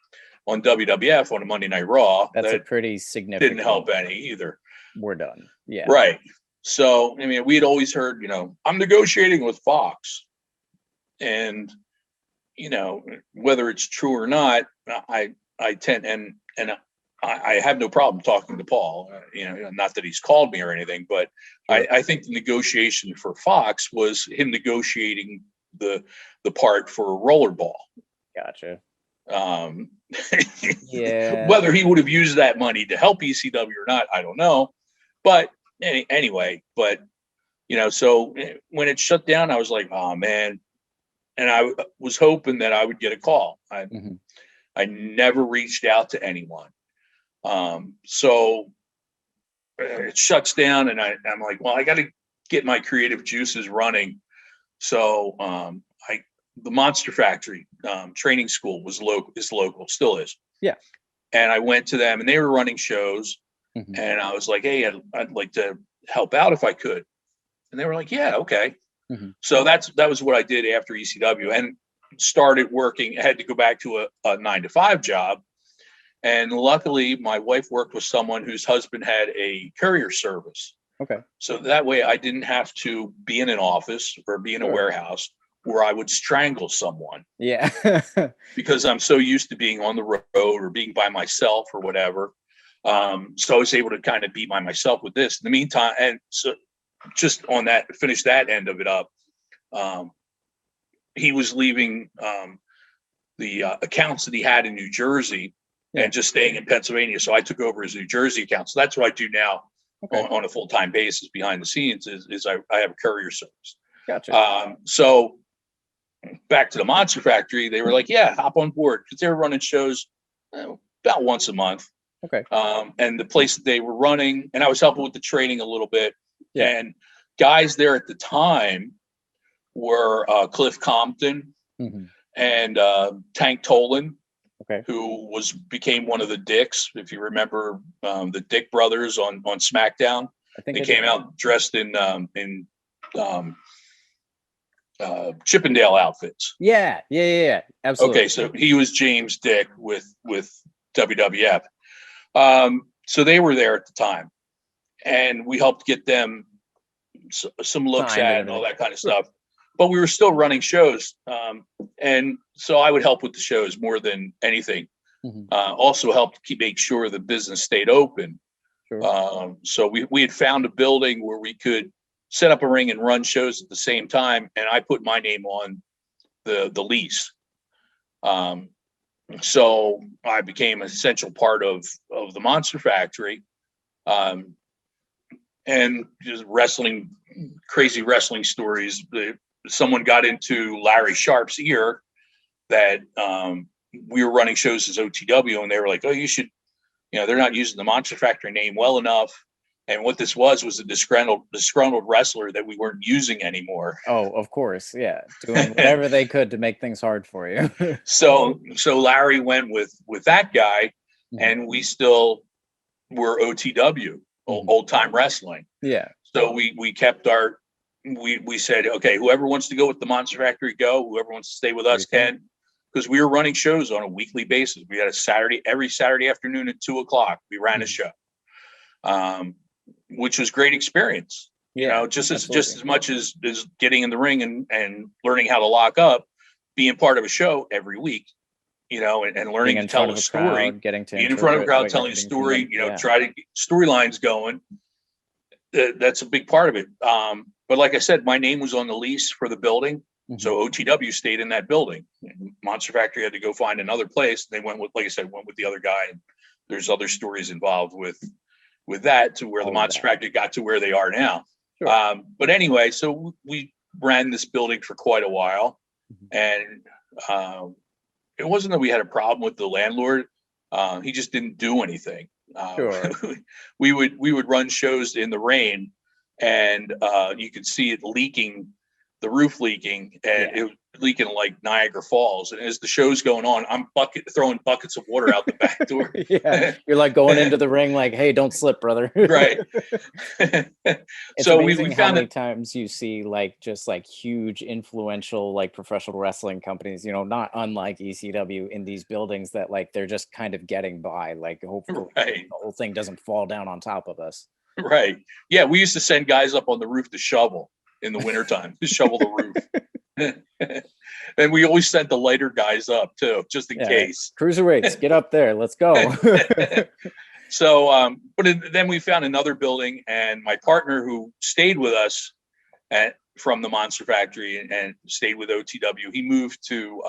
WWF on a Monday Night Raw.
That's a pretty significant.
Didn't help any either.
We're done. Yeah.
Right. So, I mean, we had always heard, I'm negotiating with Fox. And, whether it's true or not, I tend, and I have no problem talking to Paul, not that he's called me or anything, but sure. I think the negotiation for Fox was him negotiating the part for Rollerball.
Gotcha.
Yeah. Whether he would have used that money to help ECW or not, I don't know. But anyway, so when it shut down, I was like, oh man. And I was hoping that I would get a call. I never reached out to anyone. So it shuts down, and I'm like, well, I got to get my creative juices running. So the Monster Factory training school is local, still is.
Yeah. And
I went to them, and they were running shows, and I was like, hey, I'd like to help out if I could. And they were like, yeah, okay. So that was what I did after ECW, and started working. I had to go back to a 9-to-5 job. And luckily, my wife worked with someone whose husband had a courier service.
Okay.
So that way I didn't have to be in an office or be in a warehouse where I would strangle someone.
Yeah.
Because I'm so used to being on the road or being by myself or whatever. So I was able to kind of be by myself with this. In the meantime, and so just on that, finish that end of it up. He was leaving the accounts that he had in New Jersey and just staying in Pennsylvania. So I took over his New Jersey account. So that's what I do now on a full-time basis behind the scenes is I have a courier service.
Gotcha.
So back to the Monster Factory, they were like, yeah, hop on board, because they were running shows about once a month.
Okay.
And the place that they were running, and I was helping with the training a little bit. Yeah. And guys there at the time were Cliff Compton and Tank Tolan, who became one of the Dicks. If you remember the Dick brothers on SmackDown, I think they came out dressed in Chippendale outfits.
Yeah, absolutely.
Okay, so he was James Dick with WWF. So they were there at the time, and we helped get them some looks at and all that kind of stuff. But we were still running shows, and so I would help with the shows more than anything. Also helped make sure the business stayed open. Sure. So we had found a building where we could set up a ring and run shows at the same time, and I put my name on the lease. So I became an essential part of the Monster Factory, and just crazy wrestling stories. Someone got into Larry Sharp's ear that we were running shows as OTW, and they were like, oh, you should, they're not using the Monster Factory name well enough. And what this was a disgruntled wrestler that we weren't using anymore.
Oh, of course. Yeah. Doing whatever they could to make things hard for you.
So Larry went with that guy, and we still were OTW, old time wrestling.
Yeah.
So we kept our we said, okay, whoever wants to go with the Monster Factory, go. Whoever wants to stay with us can, because we were running shows on a weekly basis. We had every Saturday afternoon at 2:00. We ran a show, which was great experience. You know, just as much as getting in the ring and learning how to lock up, being part of a show every week. You know, and learning to tell a story,
getting to
being in front of a crowd, telling a story. You know, try to get storylines going. That's a big part of it. But like I said, my name was on the lease for the building. So OTW stayed in that building. Monster Factory had to go find another place. They went with, like I said, went with the other guy. And there's other stories involved with that, to where the Monster Factory got to where they are now. Sure. But anyway, so we ran this building for quite a while. And it wasn't that we had a problem with the landlord. He just didn't do anything. Sure. we would run shows in the rain, and you could see it leaking, the roof leaking, and it was leaking like Niagara Falls. And as the show's going on, I'm throwing buckets of water out the back door.
You're like going into the ring like, hey, don't slip, brother.
Right.
So we found how many times you see like just like huge influential like professional wrestling companies, you know, not unlike ECW, in these buildings that like they're just kind of getting by, like hopefully the whole thing doesn't fall down on top of us.
Right. Yeah, we used to send guys up on the roof to shovel in the wintertime, to shovel the roof. And we always sent the lighter guys up too, just in case.
Cruiserweights, get up there, let's go.
So then we found another building, and my partner, who stayed with us from the Monster Factory and stayed with OTW, he moved to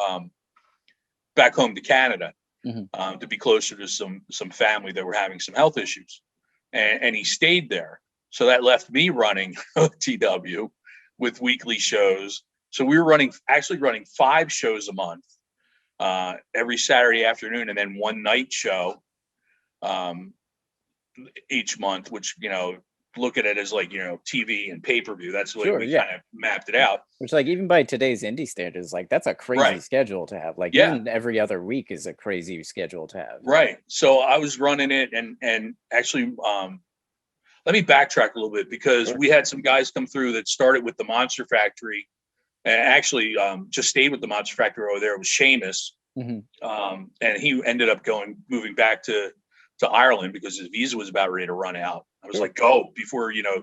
back home to Canada to be closer to some family that were having some health issues, and he stayed there. So that left me running OTW with weekly shows. So we were actually running 5 shows a month, every Saturday afternoon, and then one night show each month, which, you know, look at it as like, you know, TV and pay-per-view. That's the way we kind of mapped it out.
Which, like, even by today's indie standards, like, that's a crazy schedule to have. Like, even every other week is a crazy schedule to have.
Right. So I was running it, and actually, let me backtrack a little bit, because we had some guys come through that started with the Monster Factory, and actually just stayed with the Monster Factory over there. It was Sheamus. And he ended up moving back to Ireland because his visa was about ready to run out. I was like, go before, you know,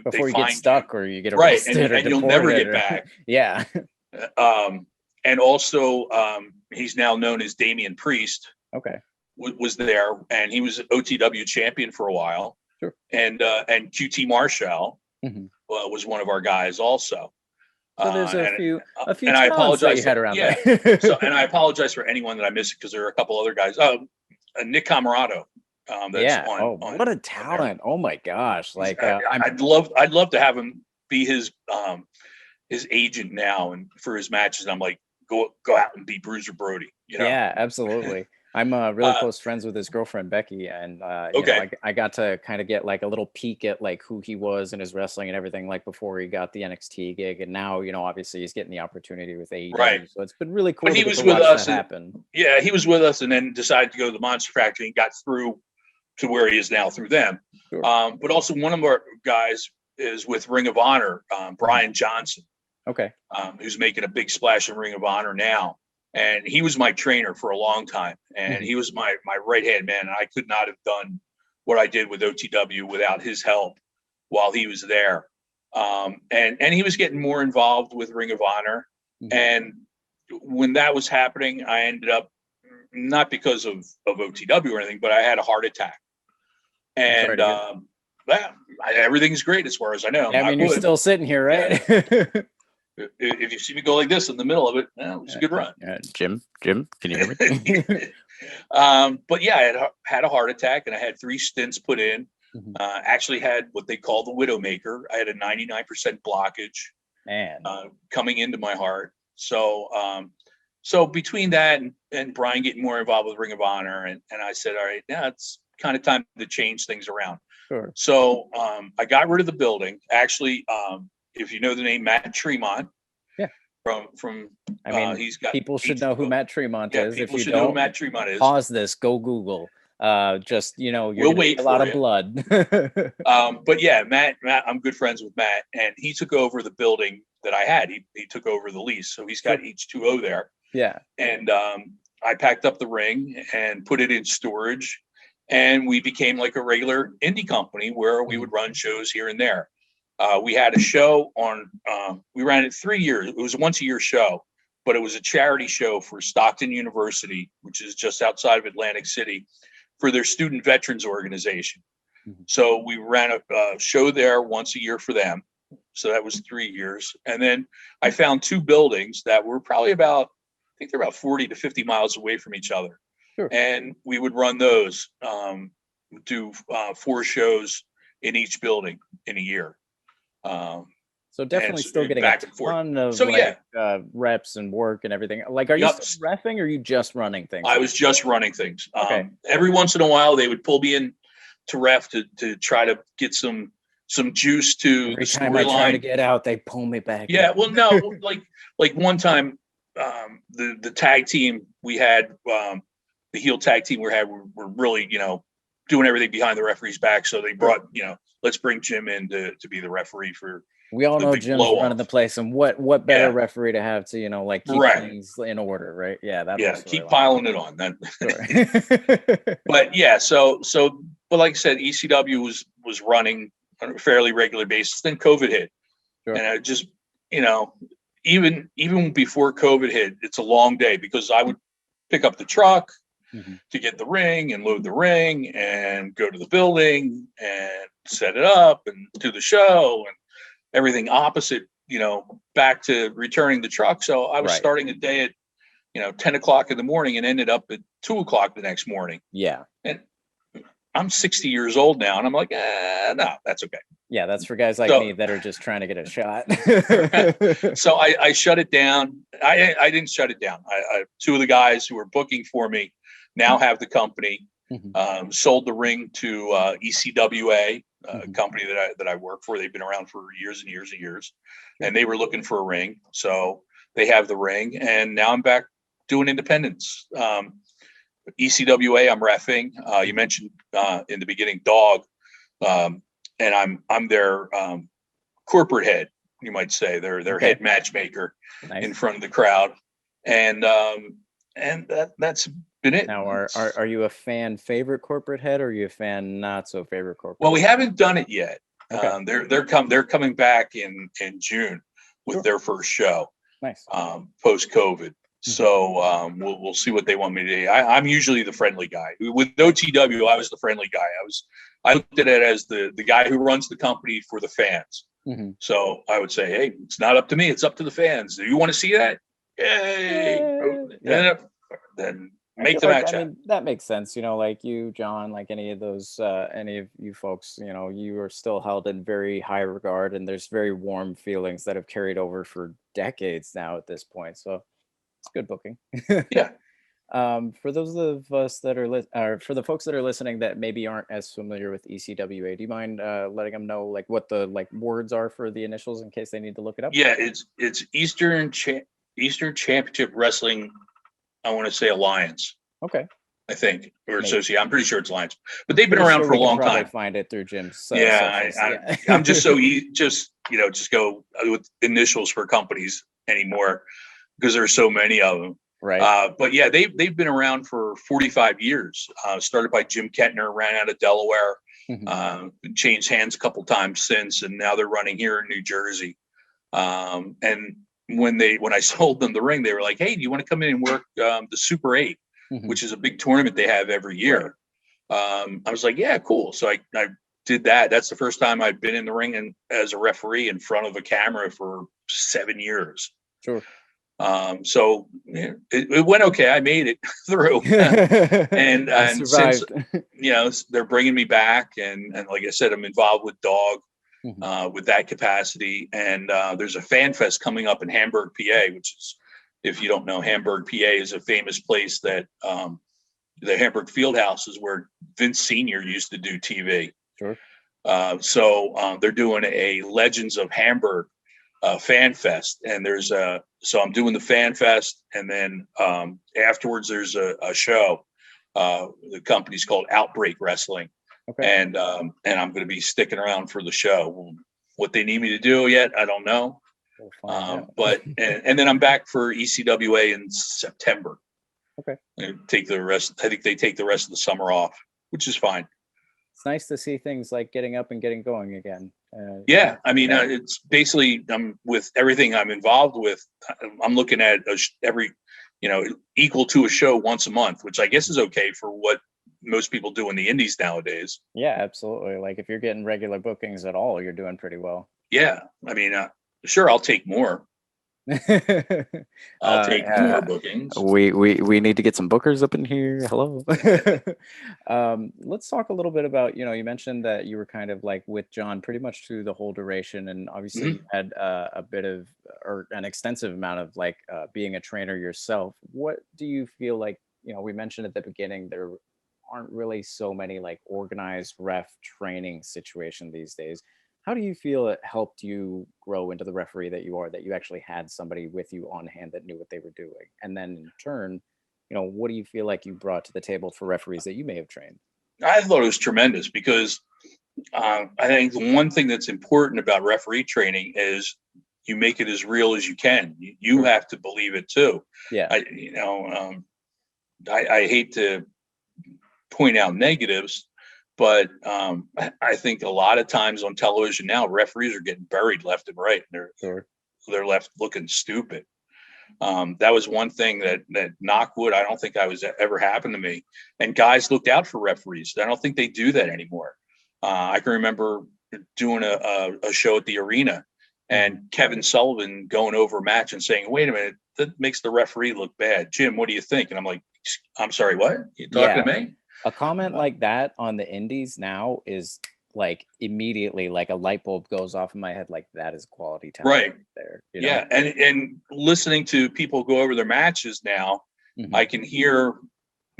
before you get stuck or you get
arrested, and you'll never get back. And also, he's now known as Damian Priest. Was there, and he was OTW champion for a while. And QT Marshall was one of our guys also.
So there's a few
and I apologize
you had around there.
And I apologize for anyone that I missed, because there are a couple other guys. Nick Camarado.
What a talent! Oh my gosh! Like
I'd love to have him be his agent now, and for his matches. I'm like, go out and beat Bruiser Brody. You know?
Yeah, absolutely. I'm really close friends with his girlfriend Becky, and you know, I got to kind of get like a little peek at like who he was and his wrestling and everything, like before he got the NXT gig, and now, you know, obviously he's getting the opportunity with AEW.
Right.
So it's been really cool.
But he was with us. He was with us, and then decided to go to the Monster Factory and got through to where he is now through them. But also one of our guys is with Ring of Honor, Brian Johnson. Who's making a big splash in Ring of Honor now. And he was my trainer for a long time, and he was my right-hand man. And I could not have done what I did with OTW without his help while he was there. And he was getting more involved with Ring of Honor. And when that was happening, I ended up, not because of OTW or anything, but I had a heart attack. And everything's great as far as I know.
Yeah, I mean, you're still sitting here, right?
If you see me go like this in the middle of it, it was a good run.
Jim, can you hear me?
But yeah, I had a heart attack, and I had 3 stents put in. Actually had what they call the Widowmaker. I had a 99% blockage coming into my heart. So between that and Brian getting more involved with Ring of Honor, and I said, all right, now it's kind of time to change things around. So I got rid of the building. Actually, if you know the name Matt Tremont, from
I mean, people should know who Matt Tremont is.
If you don't know who Matt Tremont is,
pause this, go Google. Just, you know, you're
We'll
gonna see
wait
a lot
for
of
you.
blood.
But yeah, Matt, I'm good friends with Matt, and he took over the building that I had. He took over the lease, so he's got
Sure.
H2O there.
Yeah.
And I packed up the ring and put it in storage, and we became like a regular indie company where we would run shows here and there. We had a show on, we ran it 3 years. It was a once a year show, but it was a charity show for Stockton University, which is just outside of Atlantic City, for their student veterans organization.
Mhm.
So we ran a show there once a year for them. So that was 3 years. And then I found two buildings that were probably about, I think they're about 40 to 50 miles away from each other.
Sure.
And we would run those, do 4 shows in each building in a year.
So definitely still getting a
back and forth.
ton of
So yeah,
reps and work and everything. Like, are you
yep.
still reffing or are you just running things?
I was just running things.
Okay.
Every once in a while, they would pull me in to ref to try to get some juice to
Every
the
time I try to
storyline.
get out, they pull me back in.
Yeah, well, no, like one time, the tag team we had, the heel tag team we had, were really, you know, doing everything behind the referee's back. So they brought, you know, let's bring Jim in to be the referee for
We all
the
know
big
Jim's
blow
running
off.
the place, and what better
Yeah,
referee to have to, you know, like keep
right.
things in order, right? Yeah, that whole
Yeah, keep
storyline.
piling it on. That,
Sure.
but yeah, but like I said, ECW was running on a fairly regular basis. Then COVID hit,
Sure.
and I just, you know, even before COVID hit, it's a long day because I would pick up the truck to get the ring and load the ring and go to the building and set it up and do the show and everything opposite, you know, back to returning the truck. So I was
Right.
starting a day at, you know, 10 o'clock in the morning and ended up at 2 o'clock the next morning.
Yeah.
And I'm 60 years old now. And I'm like, no, that's okay.
Yeah, that's for guys like
So,
me that are just trying to get a shot.
so I shut it down. I didn't shut it down. Two of the guys who were booking for me now have the company. Sold the ring to ECWA, a company that I work for. They've been around for years and years and years, and they were looking for a ring, so they have the ring. And now I'm back doing independence. ECWA, I'm reffing. You mentioned in the beginning, Dog, and I'm their corporate head. You might say their head matchmaker in front of the crowd, and that's been it.
Now, are you a fan favorite corporate head, or are you a fan not so favorite corporate?
Well, we haven't done it yet.
Okay.
They're coming back in June with their first show.
Nice.
Post COVID. So we'll see what they want me to do. I'm usually the friendly guy. With OTW, I was the friendly guy. I looked at it as the guy who runs the company for the fans. So I would say, hey, it's not up to me. It's up to the fans. Do you want to see that? Yay!
Yeah.
Then make the match happen.
That makes sense. You know, like you, John, like any of those, any of you folks, you know, you are still held in very high regard, and there's very warm feelings that have carried over for decades now at this point. So it's good booking.
Yeah.
For those of us that are for the folks that are listening that maybe aren't as familiar with ECWA, do you mind letting them know like what the like words are for the initials in case they need to look it up?
Yeah, it's Eastern Championship Wrestling. I want to say Alliance.
Okay.
I think, or associate. I'm pretty sure it's Alliance, but they've been around for a long time.
Find it through Jim's.
I'm just so just go with initials for companies anymore because there's so many of them.
Right.
But yeah, they've been around for 45 years. Started by Jim Kettner, ran out of Delaware, changed hands a couple times since, and now they're running here in New Jersey. And when I sold them the ring, they were like, "Hey, do you want to come in and work the Super 8, which is a big tournament they have every year?" Right. I was like, "Yeah, cool." So I did that. That's the first time I've been in the ring and as a referee in front of a camera for 7 years.
Sure.
So yeah, it went okay. I made it through, and since they're bringing me back, and like I said, I'm involved with Dog. With that capacity, and there's a fan fest coming up in Hamburg, PA, which is, if you don't know, Hamburg, PA is a famous place that the Hamburg Fieldhouse is where Vince Sr. used to do TV.
Sure.
So they're doing a Legends of Hamburg fan fest, and so I'm doing the fan fest, and then afterwards there's a show, The company's called Outbreak Wrestling.
Okay.
And I'm going to be sticking around for the show. What they need me to do yet, I don't know.
We'll find out.
But and then I'm back for ECWA in September.
Okay.
And take the rest. I think they take the rest of the summer off, which is fine.
It's nice to see things like getting up and getting going again.
Yeah, I mean, it's basically with everything I'm involved with. I'm looking at every, equal to a show once a month, which I guess is okay for what most people do in the indies nowadays.
Yeah, absolutely. Like if you're getting regular bookings at all, you're doing pretty well.
Yeah, I mean, sure, I'll take more. I'll take more bookings.
We need to get some bookers up in here. Hello. Let's talk a little bit about, you mentioned that you were kind of like with John pretty much through the whole duration, and obviously you had a bit of, or an extensive amount of like being a trainer yourself. What do you feel like, we mentioned at the beginning, there aren't really so many like organized ref training situation these days. How do you feel it helped you grow into the referee that you are, that you actually had somebody with you on hand that knew what they were doing? And then in turn, what do you feel like you brought to the table for referees that you may have trained?
I thought it was tremendous because I think the one thing that's important about referee training is you make it as real as you can. You have to believe it too.
Yeah.
I hate to point out negatives, but I think a lot of times on television now, referees are getting buried left and right, and they're left looking stupid. That was one thing that knock wood, I don't think I was ever happened to me. And guys looked out for referees. I don't think they do that anymore. I can remember doing a show at the arena, and Kevin Sullivan going over a match and saying, "Wait a minute, that makes the referee look bad. Jim, what do you think?" And I'm like, "I'm sorry, what? You talking to me?"
A comment like that on the indies now is like immediately like a light bulb goes off in my head. Like that is quality talent
right
there.
Yeah. And listening to people go over their matches now, I can hear,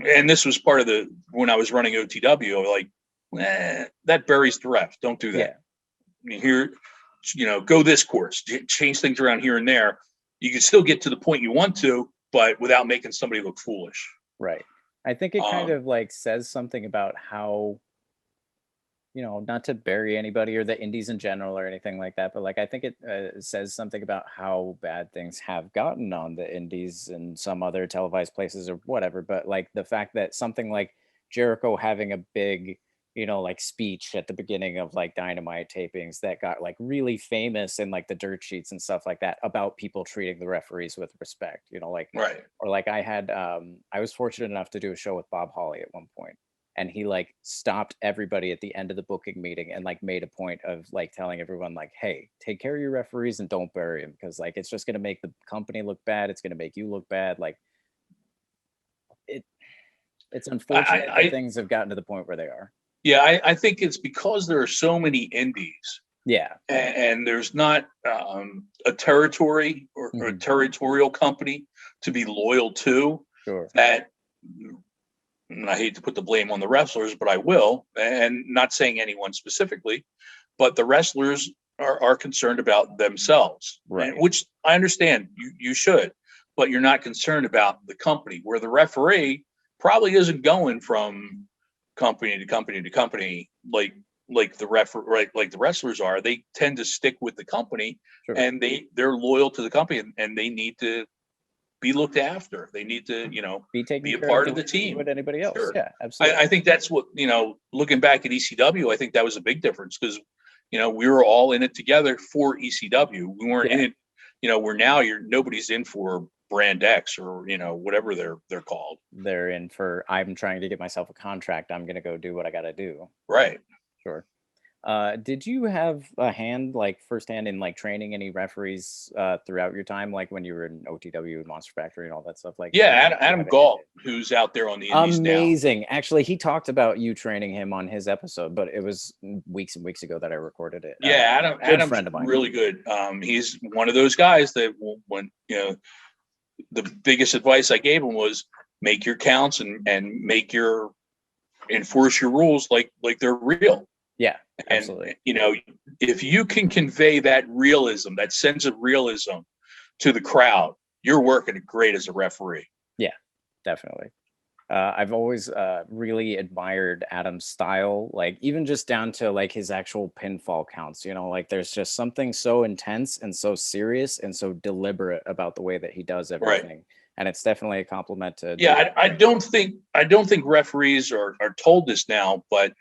and this was part of when I was running OTW, like, that buries the ref. Don't do that. Yeah. Here, go this course, change things around here and there. You can still get to the point you want to, but without making somebody look foolish.
Right. I think it kind of like says something about how, not to bury anybody or the indies in general or anything like that, but like I think it says something about how bad things have gotten on the indies and some other televised places or whatever. But like the fact that something like Jericho having a big, like speech at the beginning of like Dynamite tapings that got like really famous in like the dirt sheets and stuff like that about people treating the referees with respect, like,
right.
Or like I had, I was fortunate enough to do a show with Bob Holly at one point, and he like stopped everybody at the end of the booking meeting and like made a point of like telling everyone like, hey, take care of your referees and don't bury them, because like it's just going to make the company look bad. It's going to make you look bad. Like it's unfortunate that things have gotten to the point where they are.
Yeah, I think it's because there are so many indies.
Yeah.
And there's not a territory or a territorial company to be loyal to.
Sure.
That, and I hate to put the blame on the wrestlers, but I will, and not saying anyone specifically, but the wrestlers are concerned about themselves,
right?
Which I understand you should, but you're not concerned about the company, where the referee probably isn't going from company to company to company like the wrestlers are. They tend to stick with the company. Sure. And they're loyal to the company, and they need to be looked after. They need to be a part of the team
with anybody else.
Sure.
Yeah, absolutely.
I think that's what, looking back at ECW, I think that was a big difference, because we were all in it together for ECW. We weren't in it, where now nobody's in for Brand X or whatever they're called.
They're in for, I'm trying to get myself a contract, I'm gonna go do what I gotta do.
Right.
Sure. Did you have a hand, like firsthand, in like training any referees throughout your time, like when you were in OTW and Monster Factory and all that stuff? Like,
yeah, Adam Galt, who's out there on the indies
amazing
now.
Actually, he talked about you training him on his episode, but it was weeks and weeks ago that I recorded it.
Yeah, Adam's friend of mine. Really good. He's one of those guys that when the biggest advice I gave him was make your counts and enforce your rules like they're real.
Yeah, absolutely.
And, if you can convey that realism, that sense of realism to the crowd, you're working great as a referee.
Yeah, definitely. I've always really admired Adam's style, like even just down to like his actual pinfall counts. You know, like there's just something so intense and so serious and so deliberate about the way that he does
Right.
everything, and it's definitely a compliment to do.
Yeah, I don't think referees are told this now, but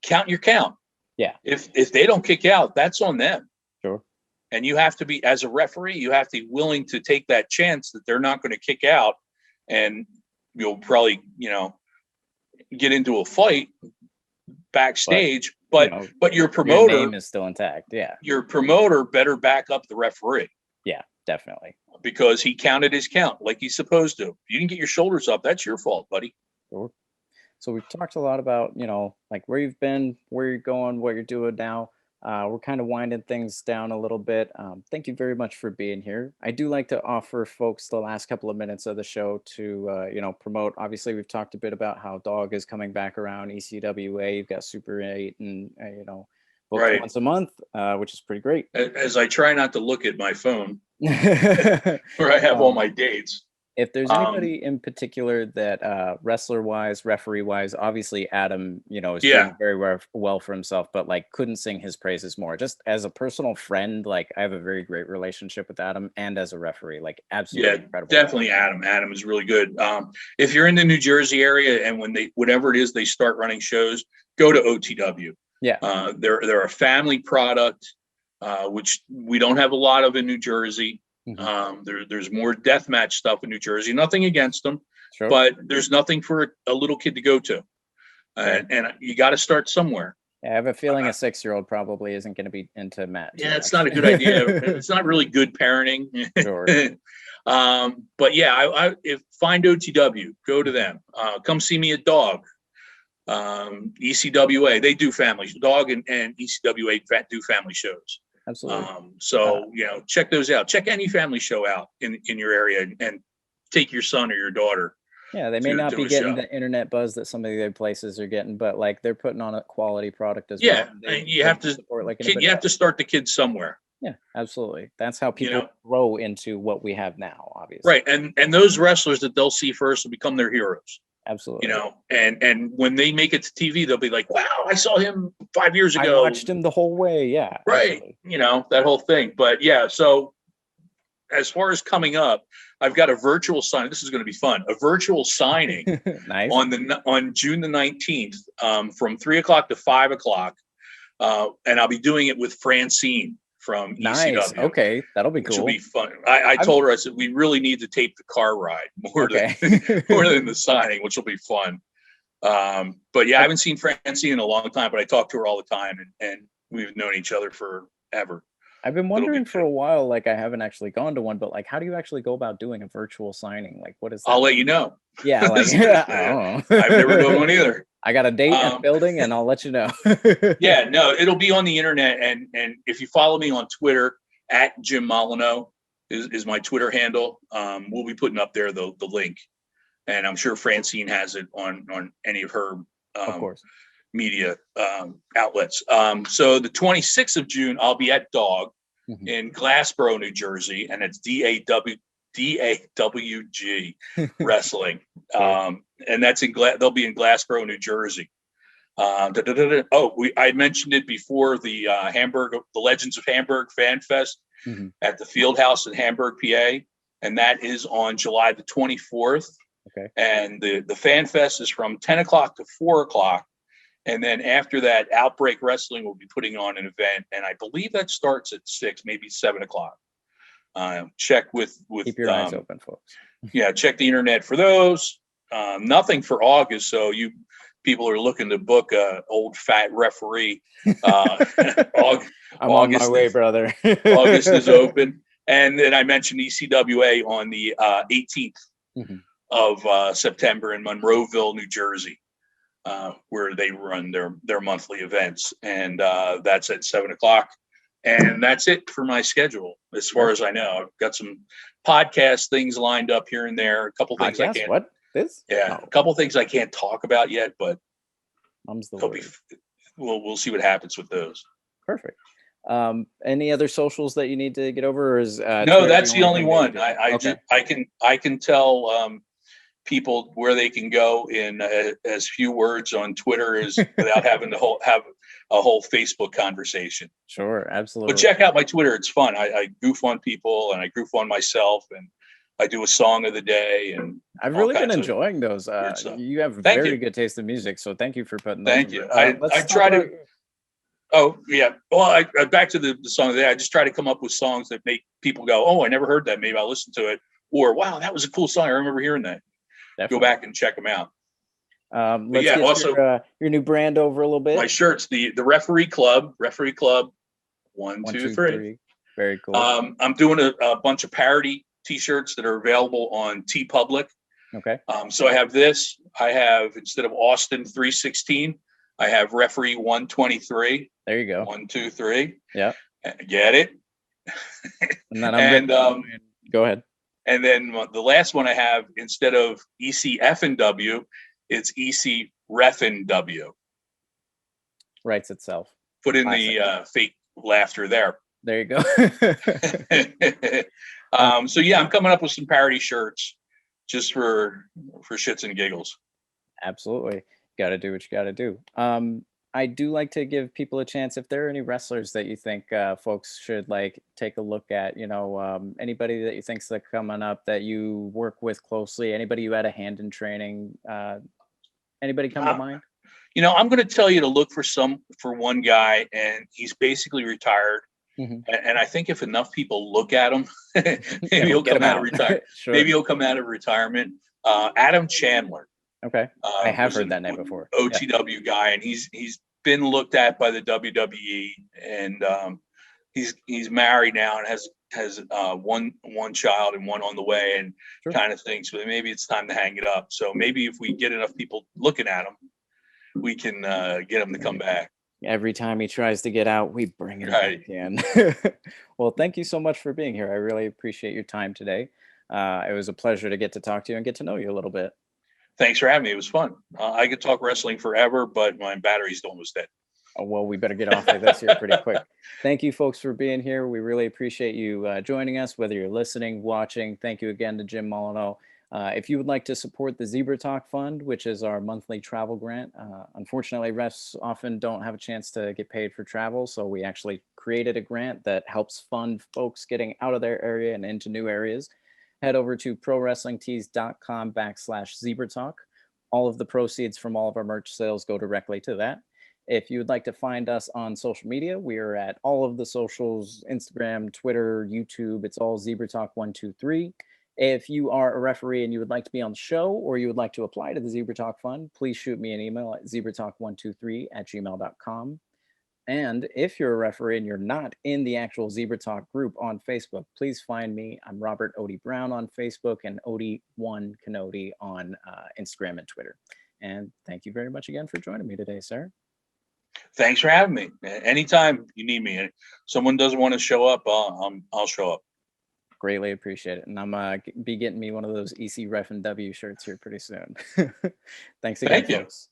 count your count.
Yeah,
If they don't kick out, that's on them.
sure.
And you have to be, as a referee, you have to be willing to take that chance that they're not going to kick out, and you'll probably, get into a fight
But
backstage.
you
But
know,
but your
your name
promoter,
is still intact. Yeah,
better back up the referee
yeah, definitely.
because he counted his count like he's supposed to. If you didn't get your shoulders up, that's your fault, buddy.
Sure. So we've talked a lot about, like where you've been, where you're going, what you're doing now. We're kind of winding things down a little bit. Thank you very much for being here. I do like to offer folks the last couple of minutes of the show to, promote. Obviously, we've talked a bit about how Dog is coming back around, ECWA. You've got Super 8 and, booked
Right.
once a month, which is pretty great.
As I try not to look at my phone where I have all my dates.
If there's anybody in particular that wrestler wise, referee wise, obviously Adam, is doing very well for himself, but like couldn't sing his praises more. Just as a personal friend, like I have a very great relationship with Adam, and as a referee, like absolutely incredible.
Definitely Adam. Adam is really good. If you're in the New Jersey area and whatever it is, they start running shows, go to OTW.
Yeah.
They're a family product, which we don't have a lot of in New Jersey.
Mm-hmm.
There's more deathmatch stuff in New Jersey. Nothing against them,
Sure.
but there's nothing for a little kid to go to, and you got to start somewhere.
Yeah, I have a feeling a 6-year-old probably isn't going to be into Matt.
Yeah, it's not a good idea. It's not really good parenting.
Sure.
But yeah, if find OTW, go to them. Come see me at Dog. ECWA, they do family. Dog and ECWA do family shows.
Absolutely.
So check those out. Check any family show out in your area, and take your son or your daughter.
Yeah, they may not be getting the internet buzz that some of the other places are getting, but like they're putting on a quality product as well.
Yeah, you have to support you have to start the kids somewhere.
Yeah, absolutely. That's how people grow into what we have now, obviously.
Right, and those wrestlers that they'll see first will become their heroes.
Absolutely.
And when they make it to TV, they'll be like, "Wow, I saw him 5 years ago.
I watched him the whole way." Yeah.
Right. Absolutely. That whole thing. But yeah, so as far as coming up, I've got a virtual signing. This is going to be fun. A virtual signing
nice.
on June the 19th, from 3:00 to 5:00. And I'll be doing it with Francine from ECW.
Okay, that'll be cool.
Which will be fun. I told her, I said, we really need to tape the car ride more than the signing, which will be fun. But yeah, I haven't seen Francine in a long time, but I talk to her all the time, and we've known each other forever.
I've been wondering for a while, like I haven't actually gone to one, but like, how do you actually go about doing a virtual signing? Like, what is that?
I'll let you know.
Yeah, like, I don't know.
I've never done one either.
I got a date in the building, and I'll let you know.
Yeah, no, it'll be on the internet, and if you follow me on Twitter at Jim Molineaux is my Twitter handle. We'll be putting up there the link, and I'm sure Francine has it on any of her
of course
media outlets. So the 26th of June, I'll be at Dog in Glassboro, New Jersey, and it's DAWG Wrestling. And that's they'll be in Glassboro, New Jersey. I mentioned it before, the Legends of Hamburg Fan Fest at the Field House in Hamburg, PA, and that is on July the 24th.
Okay.
And the Fan Fest is from 10:00 to 4:00. And then after that, Outbreak Wrestling will be putting on an event, and I believe that starts at 6, maybe 7:00. Check with
keep your eyes open, folks.
Yeah, check the internet for those. Nothing for August, so you people are looking to book a old fat referee.
I'm on my way, brother.
August is open, and then I mentioned ECWA on the 18th of September in Monroeville, New Jersey. Where they run their monthly events, and that's at 7:00. And that's it for my schedule, as far as I know. I've got some podcast things lined up here and there. A couple things I can't.
What this?
Yeah, a couple things I can't talk about yet, but we'll see what happens with those.
Perfect. Any other socials that you need to get over, or is
no? That's the only one. I can tell people where they can go in as few words on Twitter as without having to have a whole Facebook conversation.
Sure, absolutely.
But check out my Twitter; it's fun. I goof on people, and I goof on myself, and I do a song of the day, and
I've really been enjoying those. You have very good taste in music, so thank you for putting those.
Thank you. I try to. Oh yeah. Well, I back to the song of the day. I just try to come up with songs that make people go, "Oh, I never heard that. Maybe I'll listen to it." Or, "Wow, that was a cool song. I remember hearing that." Definitely. Go back and check them out.
Let's get also your new brand over a little bit.
My shirts, the Referee Club, 1, 2, 3.
Very cool.
I'm doing a bunch of parody T-shirts that are available on TeePublic.
Okay.
So I have this. I have, instead of Austin 316, I have Referee 123.
There you go.
1, 2, 3.
Yeah.
Get it?
And then go ahead.
And then the last one I have, instead of ECF&W, it's EC-Ref&W.
Writes itself.
Put in the fake laughter there.
There you go.
So yeah, I'm coming up with some parody shirts just for shits and giggles.
Absolutely. Got to do what you got to do. I do like to give people a chance, if there are any wrestlers that you think folks should like take a look at, anybody that you think's like coming up that you work with closely, anybody you had a hand in training, anybody come to mind?
I'm going to tell you to look for one guy, and he's basically retired. Mm-hmm. And I think if enough people look at him, maybe he'll come out of retirement. Sure. Maybe he'll come out of retirement. Adam Chandler.
Okay, I have heard that name before.
OTW guy, and he's been looked at by the WWE, and he's married now and has one child and one on the way, and sure. Kind of thing. So maybe it's time to hang it up. So maybe if we get enough people looking at him, we can get him to come back.
Every time he tries to get out, we bring it back in. Well, thank you so much for being here. I really appreciate your time today. It was a pleasure to get to talk to you and get to know you a little bit.
Thanks for having me. It was fun. I could talk wrestling forever, but my battery's almost dead.
Oh, well, we better get off of this here pretty quick. Thank you, folks, for being here. We really appreciate you joining us, whether you're listening, watching. Thank you again to Jim Molineaux. If you would like to support the Zebra Talk Fund, which is our monthly travel grant, unfortunately, refs often don't have a chance to get paid for travel, so we actually created a grant that helps fund folks getting out of their area and into new areas. Head over to prowrestlingtees.com/ZebraTalk. All of the proceeds from all of our merch sales go directly to that. If you would like to find us on social media, we are at all of the socials, Instagram, Twitter, YouTube. It's all ZebraTalk123. If you are a referee and you would like to be on the show, or you would like to apply to the Zebra Talk Fund, please shoot me an email at zebratalk123@gmail.com. And if you're a referee and you're not in the actual Zebra Talk group on Facebook, please find me. I'm Robert Odie Brown on Facebook and Odie1Canody on Instagram and Twitter. And thank you very much again for joining me today, sir.
Thanks for having me. Anytime you need me, someone doesn't want to show up, I'll show up.
Greatly appreciate it. And I'm be getting me one of those EC-Ref&W shirts here pretty soon. Thanks again, folks.